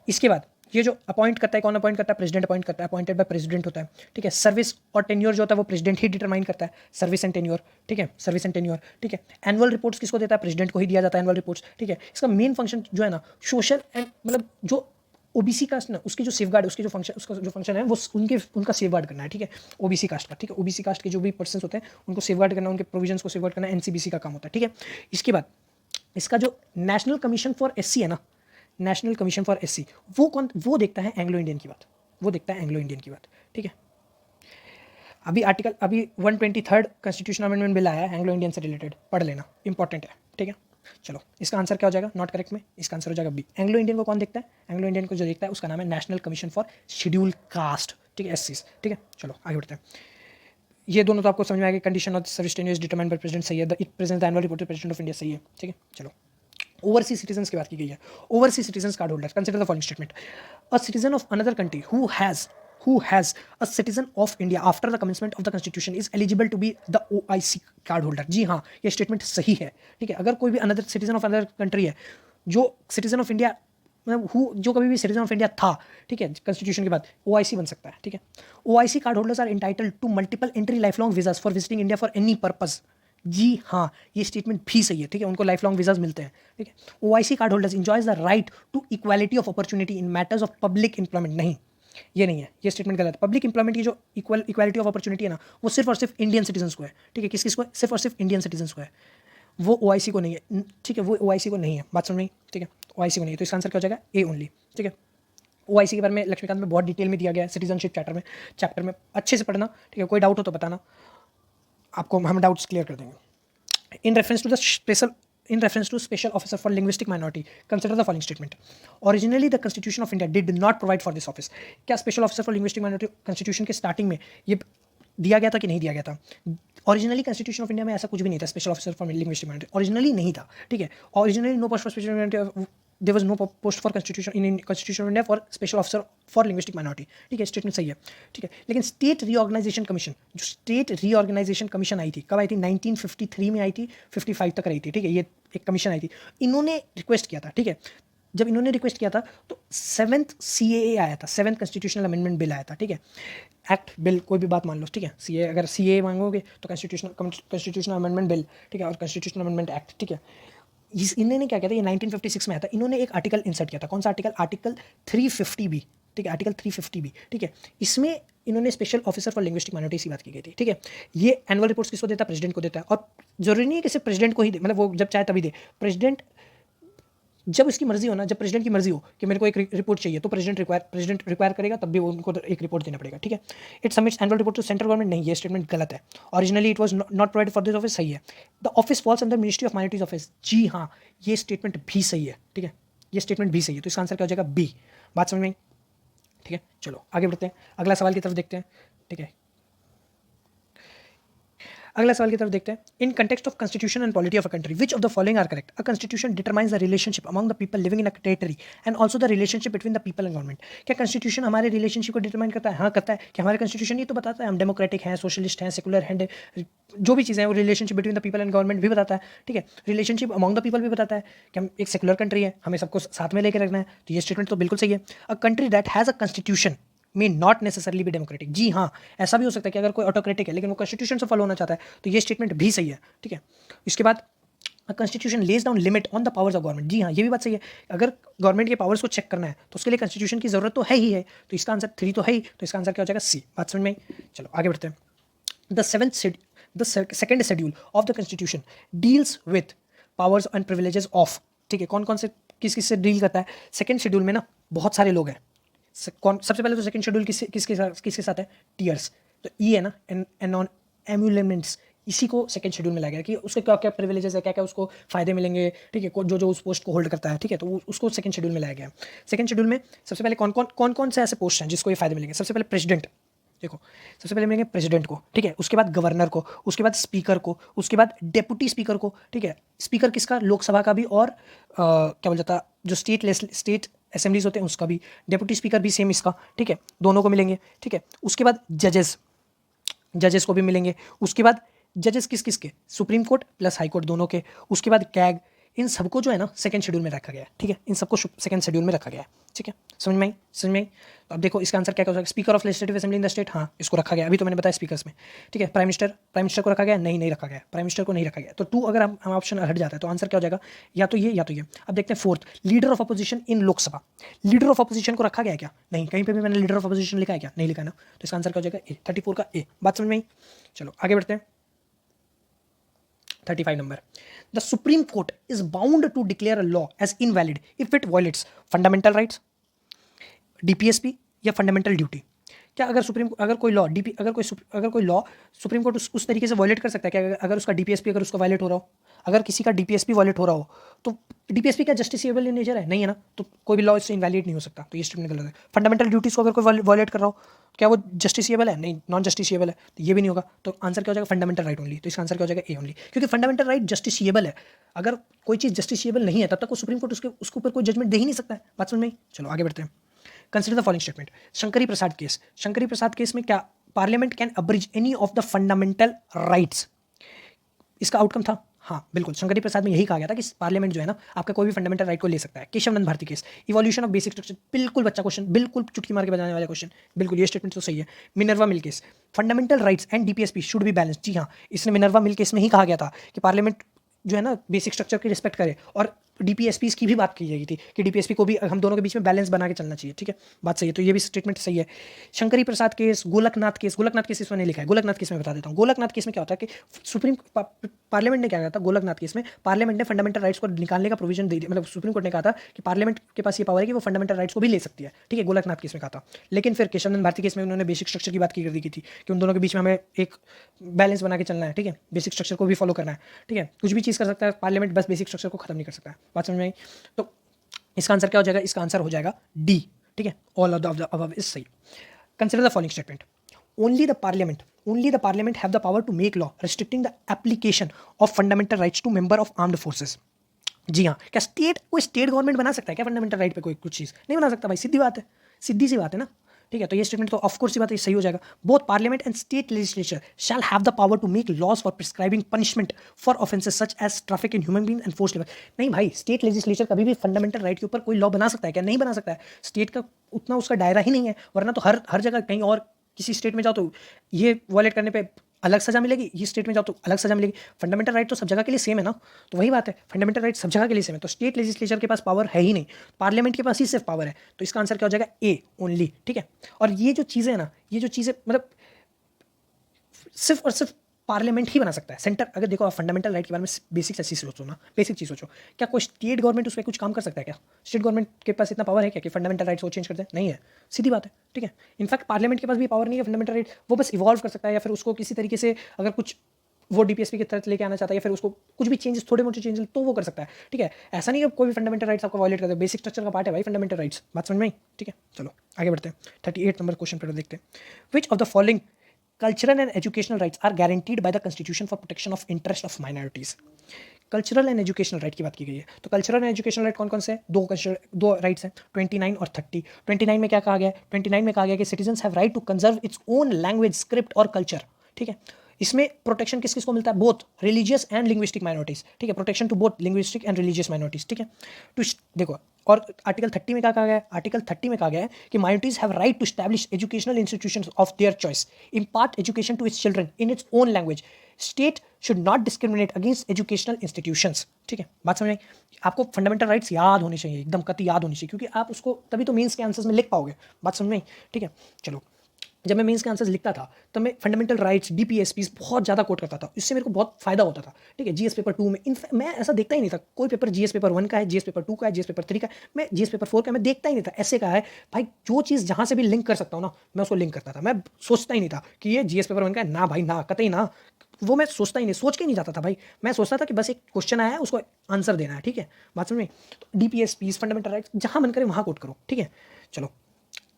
इसके बाद ये जो अपॉइंट करता है, कौन अपॉइंट करता है? प्रेसिडेंट अपॉइंट करता है, अपॉइंटेड बाय प्रेसिडेंट होता है, ठीक है। सर्विस और टेन्योर जो होता है वो प्रेसिडेंट ही डिटरमाइन करता है, सर्विस एंड टेन्योर, ठीक है, सर्विस एंड टेन्योर, ठीक है। एनुअल रिपोर्ट्स किसको देता है? प्रेसिडेंट को ही दिया जाता है एनुअल रिपोर्ट्स, ठीक है। इसका मेन फंक्शन जो है ना, सोशल एंड मतलब जो OBC कास्ट ना, उसकी जो सेफगार्ड, उसकी जो फंक्शन, उसका जो फंक्शन है वो उनका सेफगार्ड करना है, ठीक है, OBC कास्ट का, ठीक है। OBC कास्ट के जो भी पर्सन होते हैं उनको सेफगार्ड करना, उनके प्रोविजंस को सेफगार्ड करना NCBC का काम होता है, ठीक है। इसके बाद इसका जो नेशनल कमीशन फॉर SC है ना, नेशनल कमीशन फॉर SC, वो देखता है एंग्लो इंडियन की बात, वो देखता है एंग्लो इंडियन की बात, ठीक है। अभी 123rd कॉन्स्टिट्यूशन अमेंडमेंट बिल आया है एंग्लो इंडियन से रिलेटेड, पढ़ लेना, इंपॉर्टेंट है, ठीक है। चलो इसका आंसर क्या हो जाएगा? नॉट करेक्ट में इसका आंसर हो जाएगा बी। एंग्लो इंडियन को कौन देखता है? एंग्लो इंडियन को जो देखता है उसका नाम है national commission for schedule caste, ठीक है, SCs, ठीक है। चलो आगे बढ़ते हैं। ये दोनों तो आपको समझ में आ गए। Condition of service tenure is determined by president, सही है। It present the annual report to president of India, सही है, ठीक है। चलो ओवरसीज सिटीजन्स की बात की गई है। Overseas citizens card holder, consider the following statement. A citizen of another country who who has a citizen of India after the commencement of the constitution is eligible to be the OIC card holder। जी हाँ, ये statement सही है, ठीक है। अगर कोई भी another citizen of another country है जो सिटीजन ऑफ इंडिया मतलब जो कभी भी सिटीजन ऑफ इंडिया था, ठीक है, कॉन्स्टिट्यूशन के बाद OIC बन सकता है, ठीक है। OIC card holders are entitled to multiple entry life long visas for visiting India for any purpose. जी हाँ, ये स्टेटमेंट भी सही है, ठीक है। उनको लाइफ लॉन्ग वीजाज मिलते हैं, ठीक है। OIC card holders enjoys the right to equality of opportunity in matters of public employment. नहीं, ये नहीं है, ये स्टेटमेंट गलत है। पब्लिक एम्प्लॉयमेंट की जो इक्वालिटी ऑफ अपॉर्चुनिटी है ना, वो सिर्फ और सिर्फ इंडियन सिटीजन्स को है, ठीक है। किस को है? सिर्फ और सिर्फ इंडियन सिटीजन्स को है, वो OIC को नहीं है, ठीक है। वो OIC को नहीं है, बात समझ में, ठीक है। OIC को नहीं है, तो इसका आंसर क्या हो जाएगा? ए ओनली, ठीक है। OIC के बारे में लक्ष्मीकांत में बहुत डिटेल में दिया गया है सिटीजनशिप चैप्टर में अच्छे से पढ़ना, ठीक है। कोई डाउट हो तो बताना, आपको हम डाउट्स क्लियर कर देंगे। In reference to special officer for linguistic minority consider the following statement. Originally the constitution of India did not provide for this office. क्या special officer for linguistic minority constitution के starting में ये दिया गया था कि नहीं दिया गया था? ओरिजिनली कॉन्स्टिट्यूशन ऑफ इंडिया में ऐसा कुछ भी नहीं था, special officer for linguistic minority originally नहीं था, ठीक है। Originally no post for special minority, there was no post for constitution in constitution of India for special officer for linguistic minority, ठीक है। स्टेटमेंट सही है, ठीक है। लेकिन स्टेट रीऑर्गेनाइजेशन कमीशन, जो स्टेट रीऑर्गेनाइजेशन कमीशन आई थी, कब आई थी? 1953 में आई थी, 55 तक रही थी, ठीक है। ये एक कमीशन आई थी, इन्होंने रिक्वेस्ट किया था, ठीक है। जब इन्होंने रिक्वेस्ट किया था तो 7th CAA आया था, 7th कॉन्स्टिट्यूशनल अमेंडमेंट बिल आया था, ठीक है। एक्ट बिल कोई भी बात मान लो, ठीक है। CAA अगर CAA मांगोगे तो कॉन्स्टिट्यूशनल अमेंडमेंट बिल, ठीक है, और कॉन्स्टिट्यूशनल अमेंडमेंट एक्ट, ठीक है। इन्होंने क्या किया था? ये 1956 में आया था, इन्होंने एक आर्टिकल इंसर्ट किया था। कौन सा आर्टिकल? आर्टिकल 350B, ठीक है। आर्टिकल 350B, ठीक है। इसमें इन्होंने special officer for linguistic minorities की बात की गई थी, ठीक है। ये एनुअल रिपोर्ट्स किसको देता है? प्रेसिडेंट को देता है। और जरूरी नहीं है कि सिर्फ प्रेसिडेंट को ही दे, मतलब वो जब चाहे तभी दे। प्रेसिडेंट जब उसकी मर्जी हो ना, जब प्रेसिडेंट की मर्जी हो कि मेरे को एक रिपोर्ट चाहिए, तो प्रेसिडेंट रिक्वायर करेगा, तब भी उनको एक रिपोर्ट देना पड़ेगा, ठीक है। It submits annual report to central government. नहीं, ये स्टेटमेंट गलत है। Originally it was not provided for this office, सही है। The office falls under ministry of minorities office. जी हाँ, ये स्टेटमेंट भी सही है, ठीक है। ये स्टेटमेंट भी सही है, तो इसका आंसर क्या हो जाएगा? बी। बात समझ में आई, ठीक है। चलो आगे बढ़ते हैं, अगला सवाल की तरफ देखते हैं, ठीक है। अगला सवाल की तरफ देखते हैं। In context of constitution and polity of a country, which of the following are correct? A constitution determines the relationship among the people living in a territory and also the relationship between the people and government. क्या constitution हमारे relationship को determine करता है? हाँ, करता है। कि हमारे कंस्टिट्यूशन ये तो बताता है हम डेमोक्रेटिक हैं, सोशलिस्ट हैं, सेकुलर हैं, जो भी चीज़ें हैं वो relationship between the people and government भी बताता है, ठीक है। रिलेशनशिप अमंग द पीपल भी बताता है कि हम एक सेकुलर कंट्री है, हमें सबको साथ में लेकर रखना है, तो ये स्टेटमेंट तो बिल्कुल सही है। A country that has a constitution may not necessarily भी डेमोक्रेटिक। जी हाँ, ऐसा भी हो सकता है कि अगर कोई ऑटोक्रेटिक है लेकिन वो कॉन्स्टिट्यूशन से फॉलो होना चाहता है, तो ये स्टेटमेंट भी सही है, ठीक है। इसके बाद constitution lays down limit on the powers of government. जी हाँ, ये भी बात सही है। अगर गवर्नमेंट के पावर्स को चेक करना है तो उसके लिए कॉन्स्टिट्यूशन की जरूरत तो है ही है, तो इसका आंसर 3 तो है ही, तो इसका आंसर क्या हो जाएगा? सी। बात समझ में आई? चलो आगे बढ़ते हैं। The second schedule of the constitution deals with powers and privileges of, ठीक है। कौन कौन से किस से डील करता है? सेकेंड शेड्यूल में ना बहुत सारे लोग हैं। सबसे पहले तो सेकंड शेड्यूल किसके साथ है? टीयर्स। तो ई है ना, नॉन एम्यूलेमेंट्स, इसी को सेकंड शेड्यूल में लाया गया कि उसके क्या क्या प्रिविलेजेस है, क्या क्या उसको फायदे मिलेंगे, ठीक है, जो उस पोस्ट को होल्ड करता है, ठीक है। तो उसको सेकंड शेड्यूल में लाया गया। सेकंड शेड्यूल में सबसे पहले कौन से ऐसे पोस्ट हैं जिसको ये फायदे मिलेंगे? सबसे पहले प्रेसिडेंट, देखो सबसे पहले मिलेंगे प्रेसिडेंट को, ठीक है। उसके बाद गवर्नर को, उसके बाद स्पीकर को, उसके बाद डेप्यूटी स्पीकर को, ठीक है। स्पीकर किसका? लोकसभा का भी, और क्या बोल जाता, जो स्टेट असेंबलीज होते हैं उसका भी। डेप्यूटी स्पीकर भी सेम इसका, ठीक है, दोनों को मिलेंगे, ठीक है। उसके बाद जजेस को भी मिलेंगे। उसके बाद जजेस किस के? Supreme court plus high court दोनों के। उसके बाद कैग, इन सबको जो है ना सेकंड शेड्यूल में रखा गया है, ठीक है। इन सबको सेकंड शेड्यूल में रखा गया है, ठीक है। समझ में आई? तो अब देखो इसका आंसर क्या हो सकता है? Speaker of legislative assembly in the state, हाँ इसको रखा गया, अभी तो मैंने बताया स्पीकर्स में, ठीक है। प्राइम मिनिस्टर को रखा गया? नहीं रखा गया, प्राइम मिनिस्टर को नहीं रखा गया। तो 2 अगर हम ऑप्शन हट जाता है तो आंसर क्या हो जाएगा? या तो ये या तो ये। अब देखते हैं fourth, leader of opposition in Lok Sabha. Leader of opposition को रखा गया क्या? नहीं, कहीं पर भी मैंने लीडर ऑफ अपोजिशन लिखा है क्या? नहीं लिखा ना, तो इसका आंसर क्या हो जाएगा? ए। 34 का ए। बात समझ में आई? चलो आगे बढ़ते हैं। 35 number, the Supreme Court is bound to declare a law as invalid if it violates fundamental rights, DPSP या fundamental duty। क्या अगर कोई लॉ सुप्रीम कोर्ट उस तरीके से वायलेट कर सकता है क्या? अगर उसका DPSP अगर उसका वायलेट हो रहा हो, अगर किसी का DPSP वायलेट हो रहा हो, तो DPSP क्या जस्टिसिएबल इन नेचर है? नहीं है ना, तो कोई भी लॉ इससे इनवैलिड नहीं हो सकता, तो ये स्टेटमेंट गलत है। फंडामेंटल ड्यूटीज को अगर कोई वायलेट कर रहा हो, क्या वो जस्टिसिएबल है? नहीं, नॉन जस्टिसिएबल है, तो ये भी नहीं होगा। तो आंसर क्या हो जाएगा? Fundamental right only. तो इसका आंसर क्या हो जाएगा? ए ओनली, क्योंकि फंडामेंटल राइट जस्टिसिएबल है। अगर कोई चीज़ जस्टिसिएबल नहीं है तब तक वो सुप्रीम कोर्ट उसके ऊपर कोई जजमेंट दे ही नहीं सकता है। बात समझ में आई? चलो आगे बढ़ते हैं। Consider the following statement. Shankari Prasad case, Shankari Prasad case में क्या, parliament can abridge any of the fundamental rights, इसका आउटकम था हाँ बिल्कुल, शंकरी प्रसाद में यही कहा गया था कि पार्लियामेंट जो है ना आपका कोई भी फंडामेंटल राइट को ले सकता है। Keshavananda Bharati case, evolution of basic structure, बिल्कुल बच्चा क्वेश्चन, बिल्कुल चुटकी मार के बजाने वाला क्वेश्चन, बिल्कुल ये स्टेटमेंट तो सही है। Minerva mill case, fundamental rights and DPSP should be balance, जी हाँ, इसने मिनर्वा मिल केस में ही कहा गया था कि पार्लियामेंट जो है ना बेसिक स्ट्रक्चर की रिस्पेक्ट करे, और डीपीएसपी की भी बात की गई थी कि डीपीएसपी को भी हम दोनों के बीच में बैलेंस बना के चलना चाहिए, ठीक है, बात सही है, तो ये भी स्टेटमेंट सही है। Shankari Prasad case, Golaknath case, Golaknath case इसमें नहीं लिखा है, गोलकनाथ केस में बता देता हूँ। गोलकनाथ केस में क्या होता है कि सुप्रीम पार्लियामेंट ने क्या कहा था गोलकनाथ केस में, पार्लियामेंट ने फंडामेंटल राइट्स को निकालने का प्रोविजन दे दिया, मतलब सुप्रीम कोर्ट ने कहा था कि पार्लियामेंट के पास ये पावर है कि वो फंडामेंटल राइट्स को भी ले सकती है, ठीक है, गोलकनाथ केस में कहा था। लेकिन फिर केशवनंद भारती केस में उन्होंने बेसिक स्ट्रक्चर की बात की कर दी थी कि उन दोनों के बीच में हमें एक बैलेंस बना के चलना है, ठीक है, बेसिक स्ट्रक्चर को भी फॉलो करना है, ठीक है, कुछ भी चीज़ कर सकता है पार्लियामेंट, बस बेसिक स्ट्रक्चर को खत्म नहीं कर सकता है, बात समझ में आई। तो इसका आंसर क्या हो जाएगा, इसका आंसर हो जाएगा डी, ठीक है, all of the above is सही। Consider the following statement, only the parliament have the power to make law restricting the application of fundamental rights to member of armed forces। जी हाँ, क्या कोई state government बना सकता है क्या fundamental right पे कोई कुछ चीज़, नहीं बना सकता भाई, सीधी बात है, सीधी सी बात है ना, ठीक है, तो ये स्टेटमेंट तो ऑफ कोर्स ही बात है, सही हो जाएगा। Both parliament and state legislature shall have the power to make laws for prescribing punishment for offences such as traffic in human being and forced labour. नहीं भाई, स्टेट लेजिस्लेचर कभी भी फंडामेंटल राइट के ऊपर कोई लॉ बना सकता है क्या, नहीं बना सकता है, स्टेट का उतना उसका दायरा ही नहीं है, वरना तो हर जगह कहीं और किसी स्टेट में जाओ तो ये वॉयलेट करने पे अलग सजा मिलेगी, ये स्टेट में जाओ तो अलग सजा मिलेगी। फंडामेंटल राइट तो सब जगह के लिए सेम है ना, तो वही बात है, फंडामेंटल राइट सब जगह के लिए सेम है, तो स्टेट लेजिस्लेचर के पास पावर है ही नहीं, पार्लियामेंट के पास ही सिर्फ पावर है, तो इसका आंसर क्या हो जाएगा, ए ओनली, ठीक है। और ये जो चीज़ें हैं ना, ये जो चीज़ें मतलब सिर्फ और सिर्फ पार्लियामेंट ही बना सकता है। सेंटर, अगर देखो आप फंडामेंटल राइट के बारे में बेसिक चीज़ सोचो ना, बेसिक चीज़ सोचो, क्या कोई स्टेट गवर्नमेंट उस पर कुछ काम कर सकता है क्या, स्टेट गवर्नमेंट के पास इतना पावर है क्या कि फंडामेंटल राइट्स को चेंज कर दे, नहीं है, सीधी बात है, ठीक है। इनफैक्ट पार्लियामेंट के पास भी पावर नहीं है फंडामेंटल राइट, वो बस इवॉल्व कर सकता है, या फिर उसको किसी तरीके से अगर कुछ वो डीपीएसपी की तरफ लेके आना चाहता है, या फिर उसको कुछ भी चेंजेस, थोड़े मोटे चेंजेस तो वो कर सकता है, ठीक है। ऐसा नहीं कि कोई भी फंडामेंटल राइट्स आपको वायलेट कर दे, बेसिक स्ट्रक्चर का पार्ट है भाई फंडामेंटल राइट्स, बात समझ में आई, ठीक है। चलो आगे बढ़ते हैं, 38 नंबर क्वेश्चन पर देखते हैं। Which of the following cultural and educational rights are guaranteed by the constitution for protection of interest of minorities. Cultural and educational right की बात की गई है, तो कल्चरल एंड एजुकेशनल राइट कौन कौन से हैं, दो राइट्स हैं, 29 और 30। 29 में क्या कहा गया है, 29 में कहा गया कि citizens have right to conserve its own language, script और कल्चर, ठीक है। इसमें प्रोटेक्शन किस किस को मिलता है, both religious and linguistic minorities, ठीक है, protection to both linguistic and religious minorities, ठीक है। तो देखो, और आर्टिकल 30 में क्या कहा गया है, आर्टिकल 30 में कहा गया है कि minorities have right to establish educational institutions of their choice, impart education to its children in its own language, state should not discriminate against educational institutions, ठीक है, बात समझ में। आपको फंडामेंटल राइट्स याद होनी चाहिए, एकदम कति याद होनी चाहिए, क्योंकि आप उसको तभी तो मेंस के आंसर्स में लिख पाओगे, बात समझ में, ठीक है। चलो, जब मैं मेंस के आंसर्स लिखता था तो मैं फंडामेंटल राइट्स, डीपीएसपीस बहुत ज़्यादा कोट करता था, इससे मेरे को बहुत फायदा होता था, ठीक है। जीएस पेपर 2 में मैं ऐसा देखता ही नहीं था, कोई पेपर जीएस पेपर 1 का है, जीएस पेपर 2 का है, जीएस पेपर 3 का है, मैं जीएस पेपर 4 का मैं देखता ही नहीं था, ऐसे का है भाई, जो चीज़ जहाँ से भी लिंक कर सकता हूँ ना मैं उसको लिंक करता था, मैं सोचता ही नहीं था कि ये जीएस पेपर 1 का है, ना भाई ना, कतई ना, वो मैं सोचता ही नहीं, सोच के नहीं जाता था भाई, मैं सोचता था कि बस एक क्वेश्चन आया है उसको आंसर देना है, ठीक है, बात समझ में। तो डीपीएसपीस, फंडामेंटल राइट्स, जहाँ मन करे वहाँ कोट करो, ठीक है। चलो,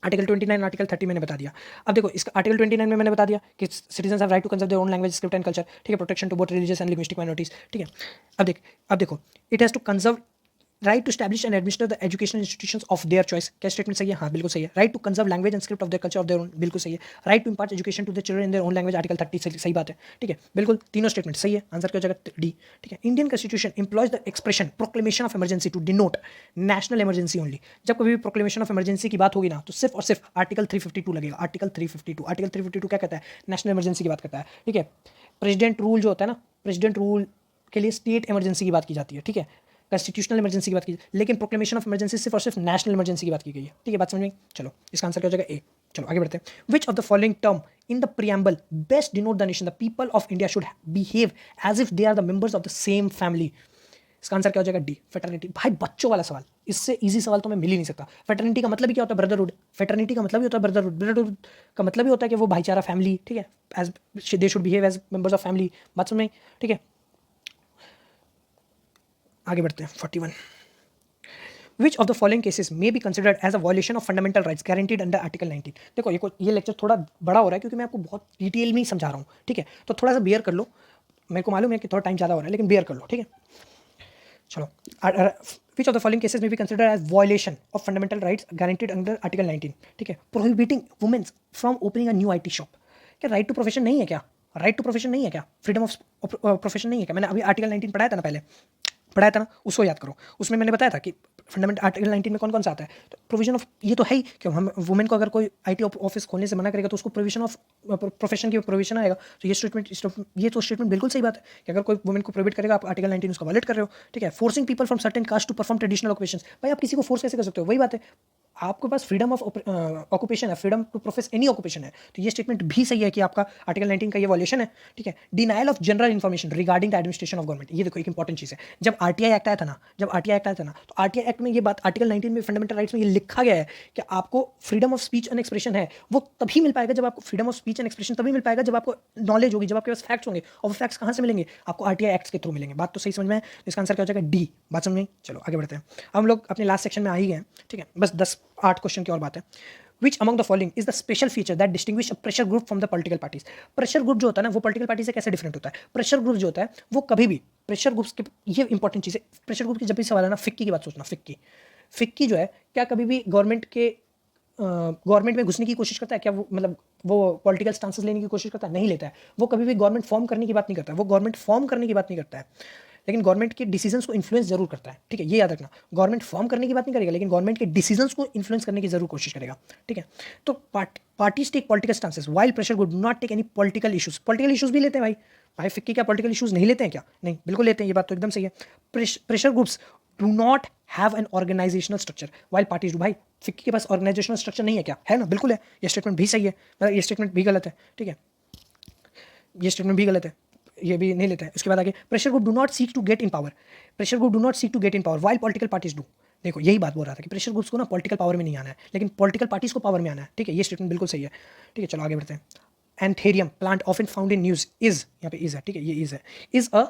आर्टिकल 29, आर्टिकल 30 मैंने बता दिया। अब देखो, इसका आर्टिकल 29 में मैंने बता दिया कि citizens have right to conserve their own language, script and culture, ठीक है, protection to both religious and linguistic minorities, ठीक है। अब देखो, it has to conserve right to establish and administer the educational institutions of their choice, क्या statement सही है, हाँ बिल्कुल सही है। Right to conserve language and script of their culture of their own, बिल्कुल सही है। Right to impart education to the children in their own language, article 30 सही बात है, ठीक है, बिल्कुल तीनों स्टेटमेंट सही है, आंसर क्या हो जाएगा, डी, ठीक है। Indian constitution employs the expression proclamation of emergency to denote national emergency only. जब कभी भी प्रोक्लेमेशन ऑफ इमरजेंसी की बात होगी ना तो सिर्फ और सिर्फ आर्टिकल 352 लगेगा, आर्टिकल 352 क्या कहता है, नेशनल इमरजेंसी की बात करता है, ठीक है। प्रेसिडेंट रूल जो होता है ना, प्रेसिडेंट रूल के लिए स्टेट इमरजेंसी की बात की जाती है, ठीक है, कॉन्स्टिट्यूशनल इमरजेंसी की बात की, लेकिन प्रोक्लेमेशन ऑफ इमरजेंसी सिर्फ और सिर्फ नेशनल इमरजेंसी की बात की गई है, ठीक है, बात समझ में। चलो, इसका आंसर क्या हो जाएगा, ए। चलो आगे बढ़ते हैं। Which of the following term in the preamble best denote the nation, the people of India should behave as if they are the members of the same family. इसका आंसर क्या हो जाएगा, डी, फेटर्निटी। भाई बच्चों वाला सवाल, इससे easy सवाल तो मैं मिल ही नहीं सकता। फेटर्निटी का मतलब ही क्या होता है, ब्रदरहुड। फेटर्निटी का मतलब ही होता है ब्रदरहुड, ब्रदरहुड का मतलब ही होता है कि वो भाईचारा, फैमिली, ठीक है, as they should behave as members of family, बात समझ में, ठीक है। आगे बढ़ते हैं, 41। Which of the following cases may be considered as a violation of fundamental rights guaranteed under Article 19? देखो ये लेक्चर थोड़ा बड़ा हो रहा है क्योंकि मैं आपको बहुत डिटेल में ही समझा रहा हूँ, ठीक है, तो थोड़ा सा बेयर कर लो, मेरे को मालूम है कि थोड़ा टाइम ज़्यादा हो रहा है लेकिन बेयर कर लो, ठीक है। चलो, which of the following cases में be consider as violation of fundamental rights guaranteed under article 19, ठीक है, prohibiting womens from opening a new IT shop. क्या राइट टू प्रोफेशन नहीं है क्या? राइट टू प्रोफेशन नहीं है क्या? फ्रीडम ऑफ प्रोफेशन नहीं है क्या? मैंने अभी आर्टिकल 19 पढ़ाया था ना, पहले पढ़ाया था ना, उसको याद करो। उसमें मैंने बताया था कि फंडामेंटल आर्टिकल 19 में कौन कौन सा आता है। तो प्रोविजन ऑफ, ये तो है ही कि हम वुमेन को अगर कोई आईटी ऑफिस खोलने से मना करेगा तो उसको प्रोविजन ऑफ प्रोफेशन की प्रोविजन आएगा। तो ये स्टेटमेंट बिल्कुल सही बात है कि अगर कोई वुमेन को प्रोहिबिट करेगा, आप आर्टिकल 19 उसका वायलेट कर रहे हो, ठीक है। Forcing people from certain caste to perform traditional occupations, भाई आप किसी को फोर्स कैसे कर सकते हो? वही बात है, आपके पास फ्रीडम ऑफ ऑक्यूपेशन है, freedom to profess any occupation है। तो ये स्टेटमेंट भी सही है कि आपका आर्टिकल 19 का ये वॉल्यूशन है, ठीक है। Denial of general information regarding the administration of government, ये देखो एक इंपॉर्टेंट चीज़ है। जब आरटीआई एक्ट आया था ना, तो आरटीआई एक्ट में ये बात, आर्टिकल 19 में फंडामेंटल राइट्स में ये लिखा गया है कि आपको freedom of speech and expression है, वो तभी मिल पाएगा जब आपको freedom of speech and expression तभी मिल पाएगा जब आपको नॉलेज होगी, जब आपके पास फैक्ट्स होंगे। और वो फैक्ट्स कहाँ से मिलेंगे? आपको आरटीआई एक्ट के थ्रू मिलेंगे। बात तो सही समझ में है, तो इसका आंसर क्या हो जाएगा? डी। बात समझ में आई? चलो आगे बढ़ते हैं। अब हम लोग अपने लास्ट सेक्शन में आ ही गए हैं, ठीक है। बस 8 क्वेश्चन की और बात है। Which among the following is the special feature that distinguish a pressure group from the political parties? Pressure group जो होता है ना, वो पॉलिटिकल पार्टी से कैसे डिफरेंट होता है? प्रेशर ग्रुप जो होता है वो कभी भी प्रेशर ग्रुप्स के, ये इंपॉर्टेंट चीज़ है प्रेशर ग्रुप की। जब भी सवाल है ना, फिक्की की बात सोचना। फिक्की जो है, क्या कभी भी गवर्नमेंट में घुसने की कोशिश करता है क्या? वो मतलब वो पॉलिटिकल स्टांसेस लेने की कोशिश करता है? नहीं लेता है। वो कभी भी गवर्नमेंट फॉर्म करने की बात नहीं करता है, वो गवर्नमेंट फॉर्म करने की बात नहीं करता है, लेकिन गवर्नमेंट के डिसीजंस को इन्फ्लुएंस जरूर करता है, ठीक है। ये याद रखना, गवर्नमेंट फॉर्म करने की बात नहीं करेगा, लेकिन गवर्नमेंट के डिसीजंस को इन्फ्लुएंस करने की जरूर कोशिश करेगा, ठीक है। तो parties take political stances while pressure group do not take any political issues. Political issues भी लेते हैं भाई फिक्की क्या पॉलिटिकल इशूज नहीं लेते हैं क्या? नहीं, बिल्कुल लेते हैं, ये बात तो एकदम सही है। Pressure groups do not have an organisational structure while parties do. भाई फिक्की के पास ऑर्गेनाइजेशनल स्ट्रक्चर नहीं है क्या? है ना, बिल्कुल है। ये स्टेटमेंट भी सही है, ये स्टेटमेंट भी गलत है, ठीक है। ये स्टेटमेंट भी गलत है, ये भी नहीं लेता है। उसके बाद आगे, pressure group do not seek to get in power. Pressure group do not seek to get in power while political parties do. देखो यही बात बोल रहा था कि प्रेशर ग्रुप्स को ना पॉलिटिकल पावर में नहीं आना है, लेकिन पॉलिटिकल पार्टीज को पावर में आना है, ठीक है। ये स्टेटमेंट बिल्कुल सही है, ठीक है। चलो आगे बढ़ते हैं। Anthurium plant often found in news is, यहाँ पे इज है, ठीक है, ये इज है। इज अ,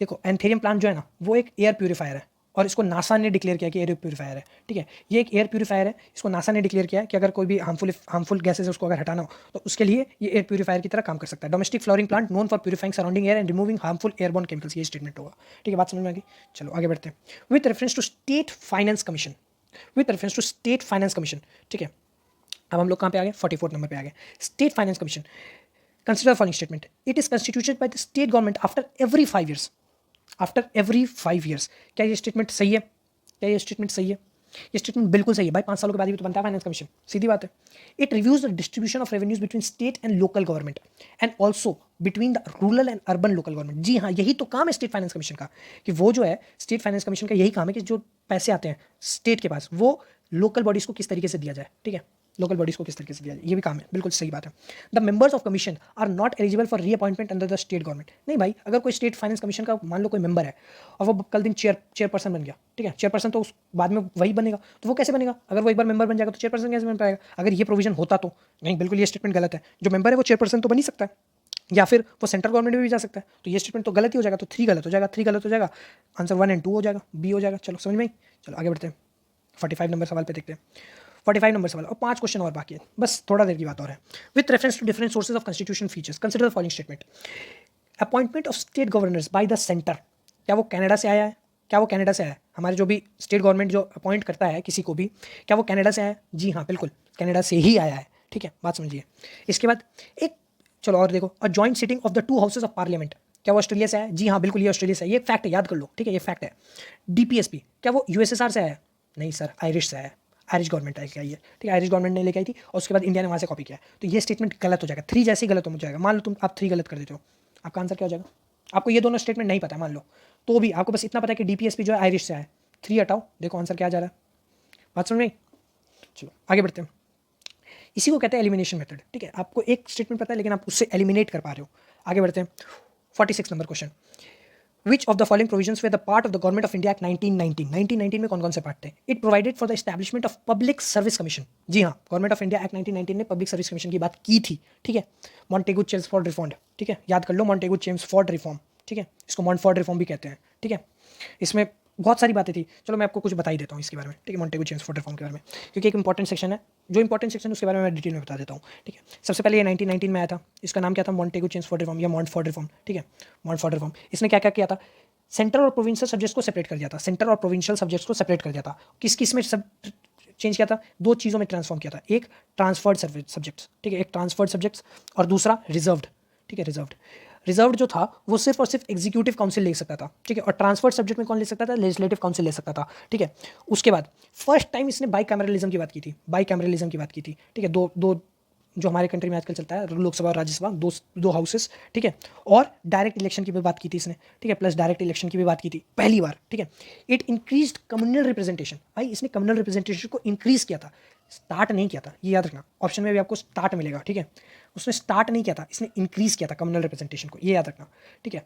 देखो एंथेरियम प्लांट जो है ना, वो एक एयर प्यूरीफायर है, और इसको नासा ने डिक्लेयर किया कि एयर प्यूरीफायर है, ठीक है। ये एक एयर प्यूरीफायर है, इसको नासा ने डिक्लेयर किया है कि अगर कोई भी हार्मफुल गैसेज है उसको अगर हटाना हो तो उसके लिए ये एयर प्यूरीफायर की तरह काम कर सकता है। Domestic flowering plant known for purifying surrounding air and removing harmful airborne chemicals, ये स्टेटमेंट होगा, ठीक है। बात समझ में आ गई? चलो आगे बढ़ते हैं। With reference to state finance commission, ठीक है। अब हम लोग कहाँ पे आ गए? 44 नंबर पे आ गए। State finance commission, consider following statement, it is constituted by the state government after every 5 years. क्या ये स्टेटमेंट सही है? ये स्टेटमेंट बिल्कुल सही है भाई। 5 सालों के बाद भी तो बनता है फाइनेंस कमीशन, सीधी बात है। It reviews the distribution of revenues between state and local government and also between the rural and urban local government. जी हाँ, यही तो काम है स्टेट फाइनेंस कमीशन का, कि वो जो है स्टेट फाइनेंस कमीशन का यही काम है कि जो पैसे आते हैं स्टेट के पास, वो लोकल बॉडीज को किस तरीके से दिया जाए, ठीक है। लोकल बॉडीज को किस तरीके से दिया जाए, ये भी काम है, बिल्कुल सही बात है। The members of commission are not eligible for reappointment under the state government. नहीं भाई, अगर कोई स्टेट फाइनेंस कमीशन का मान लो कोई मेंबर है और वो कल दिन चेयरपर्सन बन गया, ठीक है, चेयरपर्सन तो उस बाद में वही बनेगा, तो वो कैसे बनेगा? अगर वो एक बार मेंबर बन जाएगा तो चेयरपर्सन कैसे बन पाएगा? अगर ये प्रोविजन होता तो नहीं, बिल्कुल ये स्टेटमेंट गलत है। जो मेंबर है वो चेयरपर्सन तो बन ही सकता है, या फिर वो सेंट्रल गवर्नमेंट में भी जा सकता है। तो ये स्टेटमेंट तो गलत ही हो जाएगा, तो 3 गलत हो जाएगा, आंसर 1 एंड 2 हो जाएगा, बी हो जाएगा। चलो समझ में आई? चलो आगे बढ़ते हैं। 45 नंबर सवाल पे देखते हैं। 45 नंबर सवाल और 5 क्वेश्चन और बाकी है, बस थोड़ा देर की बात और है। With reference to different sources of constitution features, consider the following statement. Appointment of state governors by the centre, क्या वो कनाडा से आया है? हमारे जो भी स्टेट गवर्नमेंट जो अपॉइंट करता है किसी को भी, क्या वो कनाडा से आया है? जी हाँ, बिल्कुल कनाडा से ही आया है, ठीक है। बात समझिए। इसके बाद एक, चलो और देखो, a joint sitting of the 2 houses of parliament, क्या वो ऑस्ट्रेलिया से आया है? जी हाँ, बिल्कुल ये ऑस्ट्रेलिया से है, ये फैक्ट है, याद कर लो, ठीक है, ये फैक्ट है। डीपीएसपी, क्या वो यूएसएसआर से आया है? नहीं सर, आयरिश से आया है, आयरिश गवर्नमेंट लेके आई है, ठीक है, आयरिश गवर्नमेंट ने लेके आई थी और उसके बाद इंडिया ने वहाँ से कॉपी किया है। तो ये स्टेटमेंट गलत हो जाएगा, 3 जैसे ही गलत हो जाएगा। मान लो तुम आप 3 गलत कर देते हो, आपका आंसर क्या हो जाएगा? आपको ये दोनों स्टेटमेंट नहीं पता है मान लो, तो भी आपको बस इतना पता है कि डीपीएसपी जो है आयरिश से है। 3 हटाओ, देखो आंसर क्या आ जा रहा है। बात समझ में आई? चलो आगे बढ़ते हैं। इसी को कहते हैं एलिमिनेशन मेथड, ठीक है। आपको एक स्टेटमेंट पता है लेकिन आप उससे एलिमिनेट कर पा रहे हो। आगे बढ़ते हैं। 46 number question, Which of the following provisions were the part of the Government of India Act 1919? 1919 में कौन कौन से पार्ट थे? It provided for the establishment of Public Service Commission. जी हाँ, गवर्नमेंट ऑफ इंडिया एक्ट 1919 ने पब्लिक सर्विस कमीशन की बात की थी, ठीक है। मॉन्टेगू चेम्सफोर्ड रिफॉर्म, ठीक है, याद कर लो, मॉन्टेगू चेम्सफोर्ड रिफॉर्म, ठीक है, इसको मॉन्टफोर्ड रिफॉर्म भी कहते हैं, ठीक है। इसमें बहुत सारी बातें थी, चलो मैं आपको कुछ बता ही देता हूँ इसके बारे में, ठीक है, मॉन्टेगू चेम्सफोर्ड रिफॉर्म के बारे में, क्योंकि एक इंपॉर्टेंट सेक्शन है, जो इंपॉर्टेंट सेक्शन उसके बारे में मैं डिटेल में बता देता हूँ, ठीक है। सबसे पहले ये 1919 में आया था, इसका नाम क्या था? मॉन्टेगू चेम्सफोर्ड रिफॉर्म या मॉन्टफोर्ड रिफॉर्म, ठीक है, मॉन्टफोर्ड रिफॉर्म। इसने क्या क्या किया था? सेंट्रल और प्रोविंशियल सब्जेक्ट्स को सेपरेट कर दिया था, सेंट्रल और प्रोविंशियल सब्जेक्ट्स को सेपरेट कर दिया था। किस किस में सब चेंज किया था? दो चीज़ों में ट्रांसफॉर्म किया था, एक ट्रांसफर्ड सब्जेक्ट्स, ठीक है, एक ट्रांसफर्ड सब्जेक्ट्स और दूसरा रिजर्व्ड, ठीक है, रिजर्व्ड जो था वो सिर्फ और सिर्फ एग्जीक्यूटिव काउंसिल ले सकता था, ठीक है, और ट्रांसफर्ड सब्जेक्ट में कौन ले सकता था? लेजिस्लेटिव काउंसिल ले सकता था, ठीक है। उसके बाद फर्स्ट टाइम इसने बाईकैमरलिज्म की बात की थी, बाईकैमरलिज्म की बात की थी, ठीक है, दो दो जो हमारे कंट्री में आजकल चलता है, लोकसभा और राज्यसभा, दो हाउसेस, ठीक है, और डायरेक्ट इलेक्शन की भी बात की थी इसने, ठीक है, प्लस डायरेक्ट इलेक्शन की भी बात की थी पहली बार, ठीक है। इट इंक्रीज्ड कम्युनल रिप्रेजेंटेशन, भाई इसने कम्युनल रिप्रेजेंटेशन को इंक्रीज किया था, स्टार्ट नहीं किया था, ये याद रखना, ऑप्शन में भी आपको स्टार्ट मिलेगा, ठीक है, उसने स्टार्ट नहीं किया था, इसने इंक्रीज किया था कम्युनल रिप्रेजेंटेशन को, ये याद रखना, ठीक है।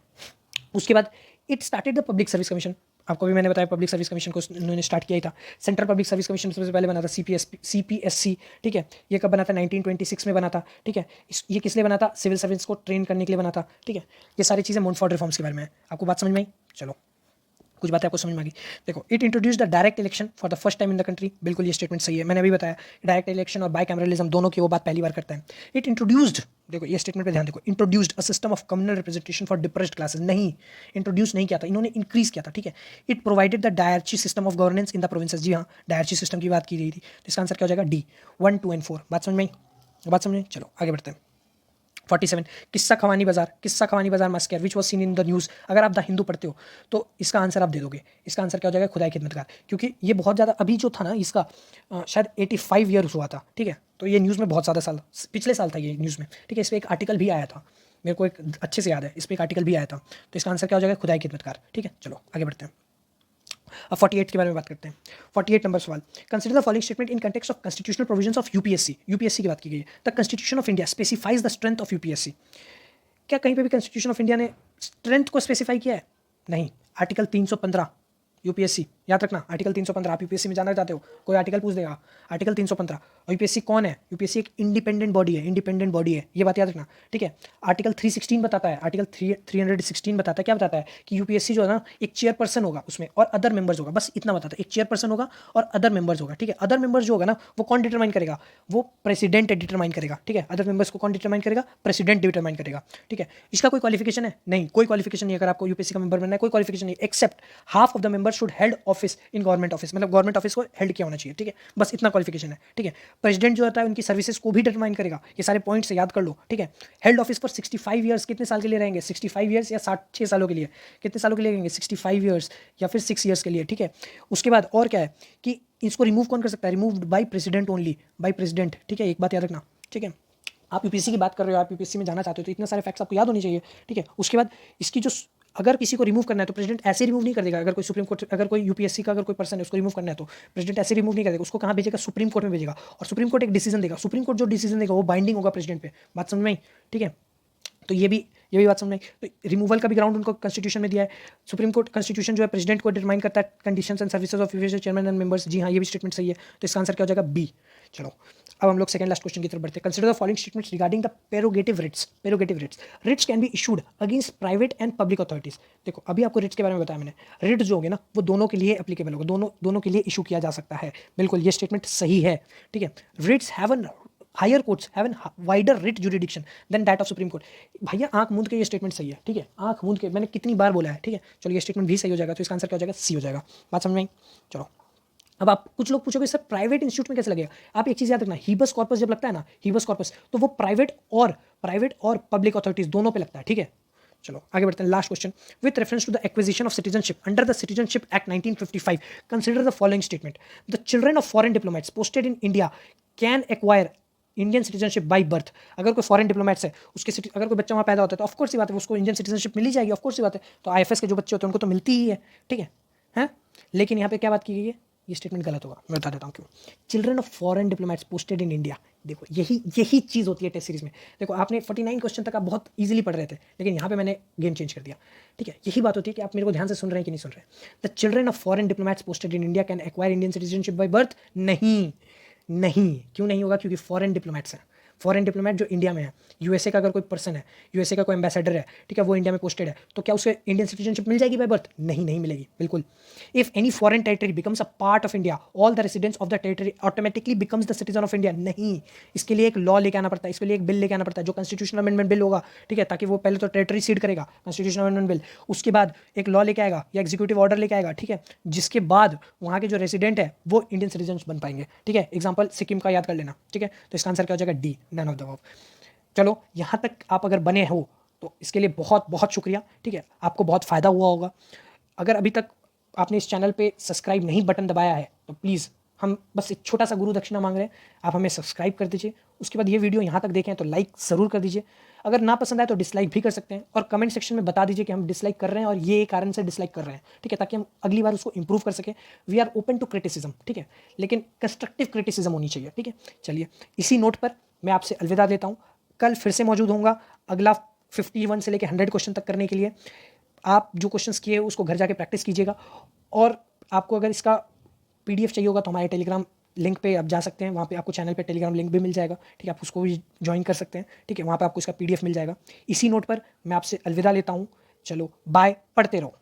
उसके बाद it started the public service commission, आपको भी मैंने बताया पब्लिक सर्विस कमीशन को उन्होंने स्टार्ट किया ही था। सेंट्रल पब्लिक सर्विस कमीशन सबसे पहले बना था सीपीएससी, ठीक है, ये कब बना था? 1926 में बना था, ठीक है। ये किस लिए बना था? सिविल सर्विस को ट्रेन करने के लिए बना था, ठीक है। ये सारी चीज़ें मोनफोर्ड रिफॉर्म्स के बारे में है, आपको बात समझ में आई? चलो कुछ बातें आपको समझ में आ गई। देखो, it introduce the direct election for the first time in the country, बिल्कुल ये स्टेटमेंट सही है, मैंने अभी बताया डायरेक्ट इलेक्शन और बाईकैमरलिज्म दोनों की वो बात पहली बार करता है। इट इंट्रोड्यूस्ड, देखो ये स्टेटमेंट पे ध्यान देखो, introduced a system of communal representation for depressed classes, नहीं इंट्रोड्यूस नहीं किया था इन्होंने, इंक्रीज किया था, ठीक है। It provided the dyarchy system of governance in the provinces, जी हाँ, डायरची सिस्टम की बात की गई थी, तो इसका आंसर क्या हो जाएगा? D, 1, 2 and 4। बात समझ में आई? बात समझ में? चलो आगे बढ़ते हैं। 47 Qissa Khwani Bazaar massacre which was seen in the news. अगर आप द हिंदू पढ़ते हो तो इसका आंसर आप दे दोगे, इसका आंसर क्या हो जाएगा? खुदाई खिदमतगार, क्योंकि ये बहुत ज़्यादा अभी जो था ना इसका शायद 85 ईयर्स हुआ था, ठीक है, तो ये न्यूज़ में बहुत ज़्यादा साल, पिछले साल था ये न्यूज़ में, ठीक है। इस पर एक आर्टिकल भी आया था, मेरे को एक अच्छे से याद है, इस पर एक आर्टिकल भी आया था, तो इसका आंसर क्या हो जाएगा? खुदाई खिदमतगार, ठीक है। चलो आगे बढ़ते हैं। अब 48 के बारे में बात करते हैं। 48 नंबर सवाल, consider the following statement in context of constitutional provisions of UPSC की बात की गई है। The constitution of India specifies the strength of UPSC. क्या कहीं पे भी कॉन्स्टिट्यूशन ऑफ इंडिया ने स्ट्रेंथ को स्पेसिफाई किया है? नहीं। आर्टिकल 315 यूपीएससी, याद रखना, आर्टिकल 315, आप यूपीएससी में जाना चाहते हो, कोई आर्टिकल पूछ देगा, आर्टिकल 315। और यूपीएससी कौन है? यूपीएससी एक इंडिपेंडेंट बॉडी है, ये बात याद रखना, ठीक है। आर्टिकल 316 बताता है, आर्टिकल 316 बताता है, क्या बताता है? कि यूपीएससी जो है ना, एक चेयरपर्सन होगा उसमें और अदर मेंबर्स होगा, बस इतना बताता है, एक चेयरपर्सन होगा और अदर मेंबर्स होगा, ठीक है। अदर मेंबर्स जो होगा ना, वो कौन डिटरमाइन करेगा? वो प्रेसिडेंट डिटरमाइन करेगा, ठीक है। अदर मेंबर्स को कौन डिटरमाइन करेगा? प्रेसिडेंट डिटरमाइन करेगा, ठीक है। इसका कोई क्वालिफिकेशन है? नहीं, कोई क्वालिफिकेशन नहीं। अगर आपको यूपीएससी का मेंबर बनना है, कोई क्वालिफिकेशन नहीं, except half of the member should held office in government office, मतलब गवर्नमेंट ऑफिस को हेल्ड किया होना चाहिए, ठीक है, बस इतना क्वालिफिकेशन है, ठीक है। प्रेसिडेंट जो होता है उनकी सर्विसेज को भी डिटरमाइन करेगा, ये सारे पॉइंट्स याद कर लो, ठीक है। हेल्ड ऑफिस फॉर 65 ईयर्स, कितने साल के लिए रहेंगे? 65 ईयर्स या 6 सालों के लिए, कितने सालों के लिए रहेंगे? 65 ईयर्स या फिर 6 ईयर्स के लिए, ठीक है। उसके बाद और क्या है कि इसको रिमूव कौन कर सकता है? Removed by president only, by president, ठीक है, एक बात याद रखना, ठीक है। आप यूपीएससी की बात कर रहे हो, आप यूपीएससी में जाना चाहते हो, तो इतने सारे फैक्ट्स आपको याद होने चाहिए, ठीक है। उसके बाद इसकी जो, अगर किसी को रिमूव करना है तो प्रेसिडेंट ऐसे रिमूव नहीं कर देगा। अगर कोई सुप्रीम कोर्ट, अगर कोई यूपीएससी का अगर कोई पर्सन है उसको रिमूव करना है तो प्रेसिडेंट ऐसे रिमूव नहीं करेगा, उसको कहाँ भेजेगा? सुप्रीम कोर्ट में भेजेगा, और सुप्रीम कोर्ट एक डिसीजन देगा, सुप्रीम कोर्ट जो डिसीजन देगा वो बाइंडिंग होगा प्रेसिडेंट पे। बात समझ में आई? ठीक है, तो ये भी बात समझ में आई। तो रिमूवल का भी ग्राउंड उनको कॉन्स्टिट्यूशन में दिया है। सुप्रीम कोर्ट कॉन्स्टिट्यूशन जो है प्रेसिडेंट को डिटरमाइन करता है conditions and services of chairman and members, जी हाँ, ये भी स्टेटमेंट सही है, तो इसका आंसर क्या हो जाएगा? बी। चलो अब हम लोग सेकंड लास्ट क्वेश्चन की तरफ बढ़ते हैं। Consider the following statements regarding the prerogative writs. Writs can be issued against private and public authorities. देखो अभी आपको रिट्स के बारे में बताया मैंने, रिट जो होंगे ना वो दोनों के लिए एप्लीकेबल होगा, दोनों के लिए इशू किया जा सकता है, बिल्कुल ये स्टेटमेंट सही है, ठीक है। Writs have an high courts have an wider writ jurisdiction than that of supreme court. भैया आंख मूंद के ये स्टेटमेंट सही है, ठीक है, आंख मूंद के, मैंने कितनी बार बोला है, ठीक है। चलो ये स्टेटमेंट भी सही हो जाएगा, तो इसका आंसर क्या हो जाएगा? सी हो जाएगा। बात समझ में आई? चलो अब आप कुछ लोग पूछोगे सर प्राइवेट इंस्टीट्यूट में कैसे लगेगा? आप एक चीज़ याद रखना, हीबस कॉर्पस जब लगता है ना, हीबस कॉर्पस, तो वो प्राइवेट और पब्लिक अथॉरिटीज दोनों पे लगता है, ठीक है। चलो आगे बढ़ते हैं। Last question, with reference to the acquisition of citizenship under the citizenship act 1955 consider the following statement. The children of foreign diplomats posted in India can acquire Indian citizenship by birth. अगर कोई foreign diplomats है, अगर कोई बच्चा वहाँ पैदा होता है तो ऑफकोर्स ही बात है उसको इंडियन सिटीजनशिप मिल ही जाएगी, ऑफकोर्स ही बात है। तो आईएफएस के जो बच्चे होते हैं उनको तो मिलती ही है, ठीक है, हैं? लेकिन यहाँ पे क्या बात की गई है, ये स्टेटमेंट गलत होगा, मैं बता देता हूँ क्यों। Children of foreign diplomats posted in India, देखो यही चीज़ होती है टेस्ट सीरीज में। देखो आपने 49 क्वेश्चन तक आप बहुत इजीली पढ़ रहे थे, लेकिन यहाँ पे मैंने गेम चेंज कर दिया, ठीक है। यही बात होती है कि आप मेरे को ध्यान से सुन रहे हैं कि नहीं सुन रहे। The children of foreign diplomats posted in India can acquire Indian citizenship by birth. नहीं, क्यों नहीं होगा? क्योंकि फॉरेन डिप्लोमेट्स हैं, फॉरेन डिप्लोमेट जो इंडिया में है, यूएसए का अगर कोई पर्सन है, यूएसए का कोई एम्बेसडर है, ठीक है, वो इंडिया में पोस्टेड है, तो क्या उसे इंडियन सिटीजनशिप मिल जाएगी बाय बर्थ? नहीं, नहीं मिलेगी, बिल्कुल। If any foreign territory becomes a part of India, all the residents of the territory automatically becomes the citizen of India. नहीं, इसके लिए एक लॉ लेके आना पड़ता है, इसके लिए एक बिल लेके आना पड़ता है, जो कॉन्स्टिट्यूशनल अमेंडमेंट बिल होगा, ठीक है, ताकि वो पहले तो टेरिटरी सीड करेगा, कॉन्स्टिट्यूशनल अमेंडमेंट बिल, उसके बाद एक लॉ लेके आएगा या एग्जीक्यूटिव ऑर्डर लेके आएगा, ठीक है, जिसके बाद वहाँ के जो रेसिडेंट है वो इंडियन सिटीजन बन पाएंगे, ठीक है। एग्जाम्पल सिक्किम का याद कर लेना, ठीक है, तो इसका आंसर क्या हो जाएगा? D, none of the above. चलो, यहाँ तक आप अगर बने हो तो इसके लिए बहुत बहुत शुक्रिया, ठीक है, आपको बहुत फ़ायदा हुआ होगा। अगर अभी तक आपने इस चैनल पे सब्सक्राइब नहीं बटन दबाया है तो प्लीज़, हम बस एक छोटा सा गुरु दक्षिणा मांग रहे हैं, आप हमें सब्सक्राइब कर दीजिए। उसके बाद ये वीडियो यहाँ तक देखें तो लाइक ज़रूर कर दीजिए, अगर ना पसंद आए तो डिसलाइक भी कर सकते हैं, और कमेंट सेक्शन में बता दीजिए कि हम डिसलाइक कर रहे हैं और ये कारण से डिसलाइक कर रहे हैं, ठीक है, ताकि हम अगली बार उसको इंप्रूव कर सकें। We are open to criticism, ठीक है, लेकिन कंस्ट्रक्टिव क्रिटिसिज्म होनी चाहिए, ठीक है। चलिए, इसी नोट पर मैं आपसे अलविदा लेता हूँ। कल फिर से मौजूद होऊंगा अगला 51 से लेकर 100 क्वेश्चन तक करने के लिए। आप जो क्वेश्चंस किए उसको घर जाके प्रैक्टिस कीजिएगा, और आपको अगर इसका पीडीएफ चाहिए होगा तो हमारे टेलीग्राम लिंक पे आप जा सकते हैं, वहाँ पे आपको चैनल पे टेलीग्राम लिंक भी मिल जाएगा, ठीक है, आप उसको भी ज्वाइन कर सकते हैं, ठीक है, वहाँ पे आपको इसका पीडीएफ मिल जाएगा। इसी नोट पर मैं आपसे अलविदा लेता हूँ। चलो बाय, पढ़ते रहो।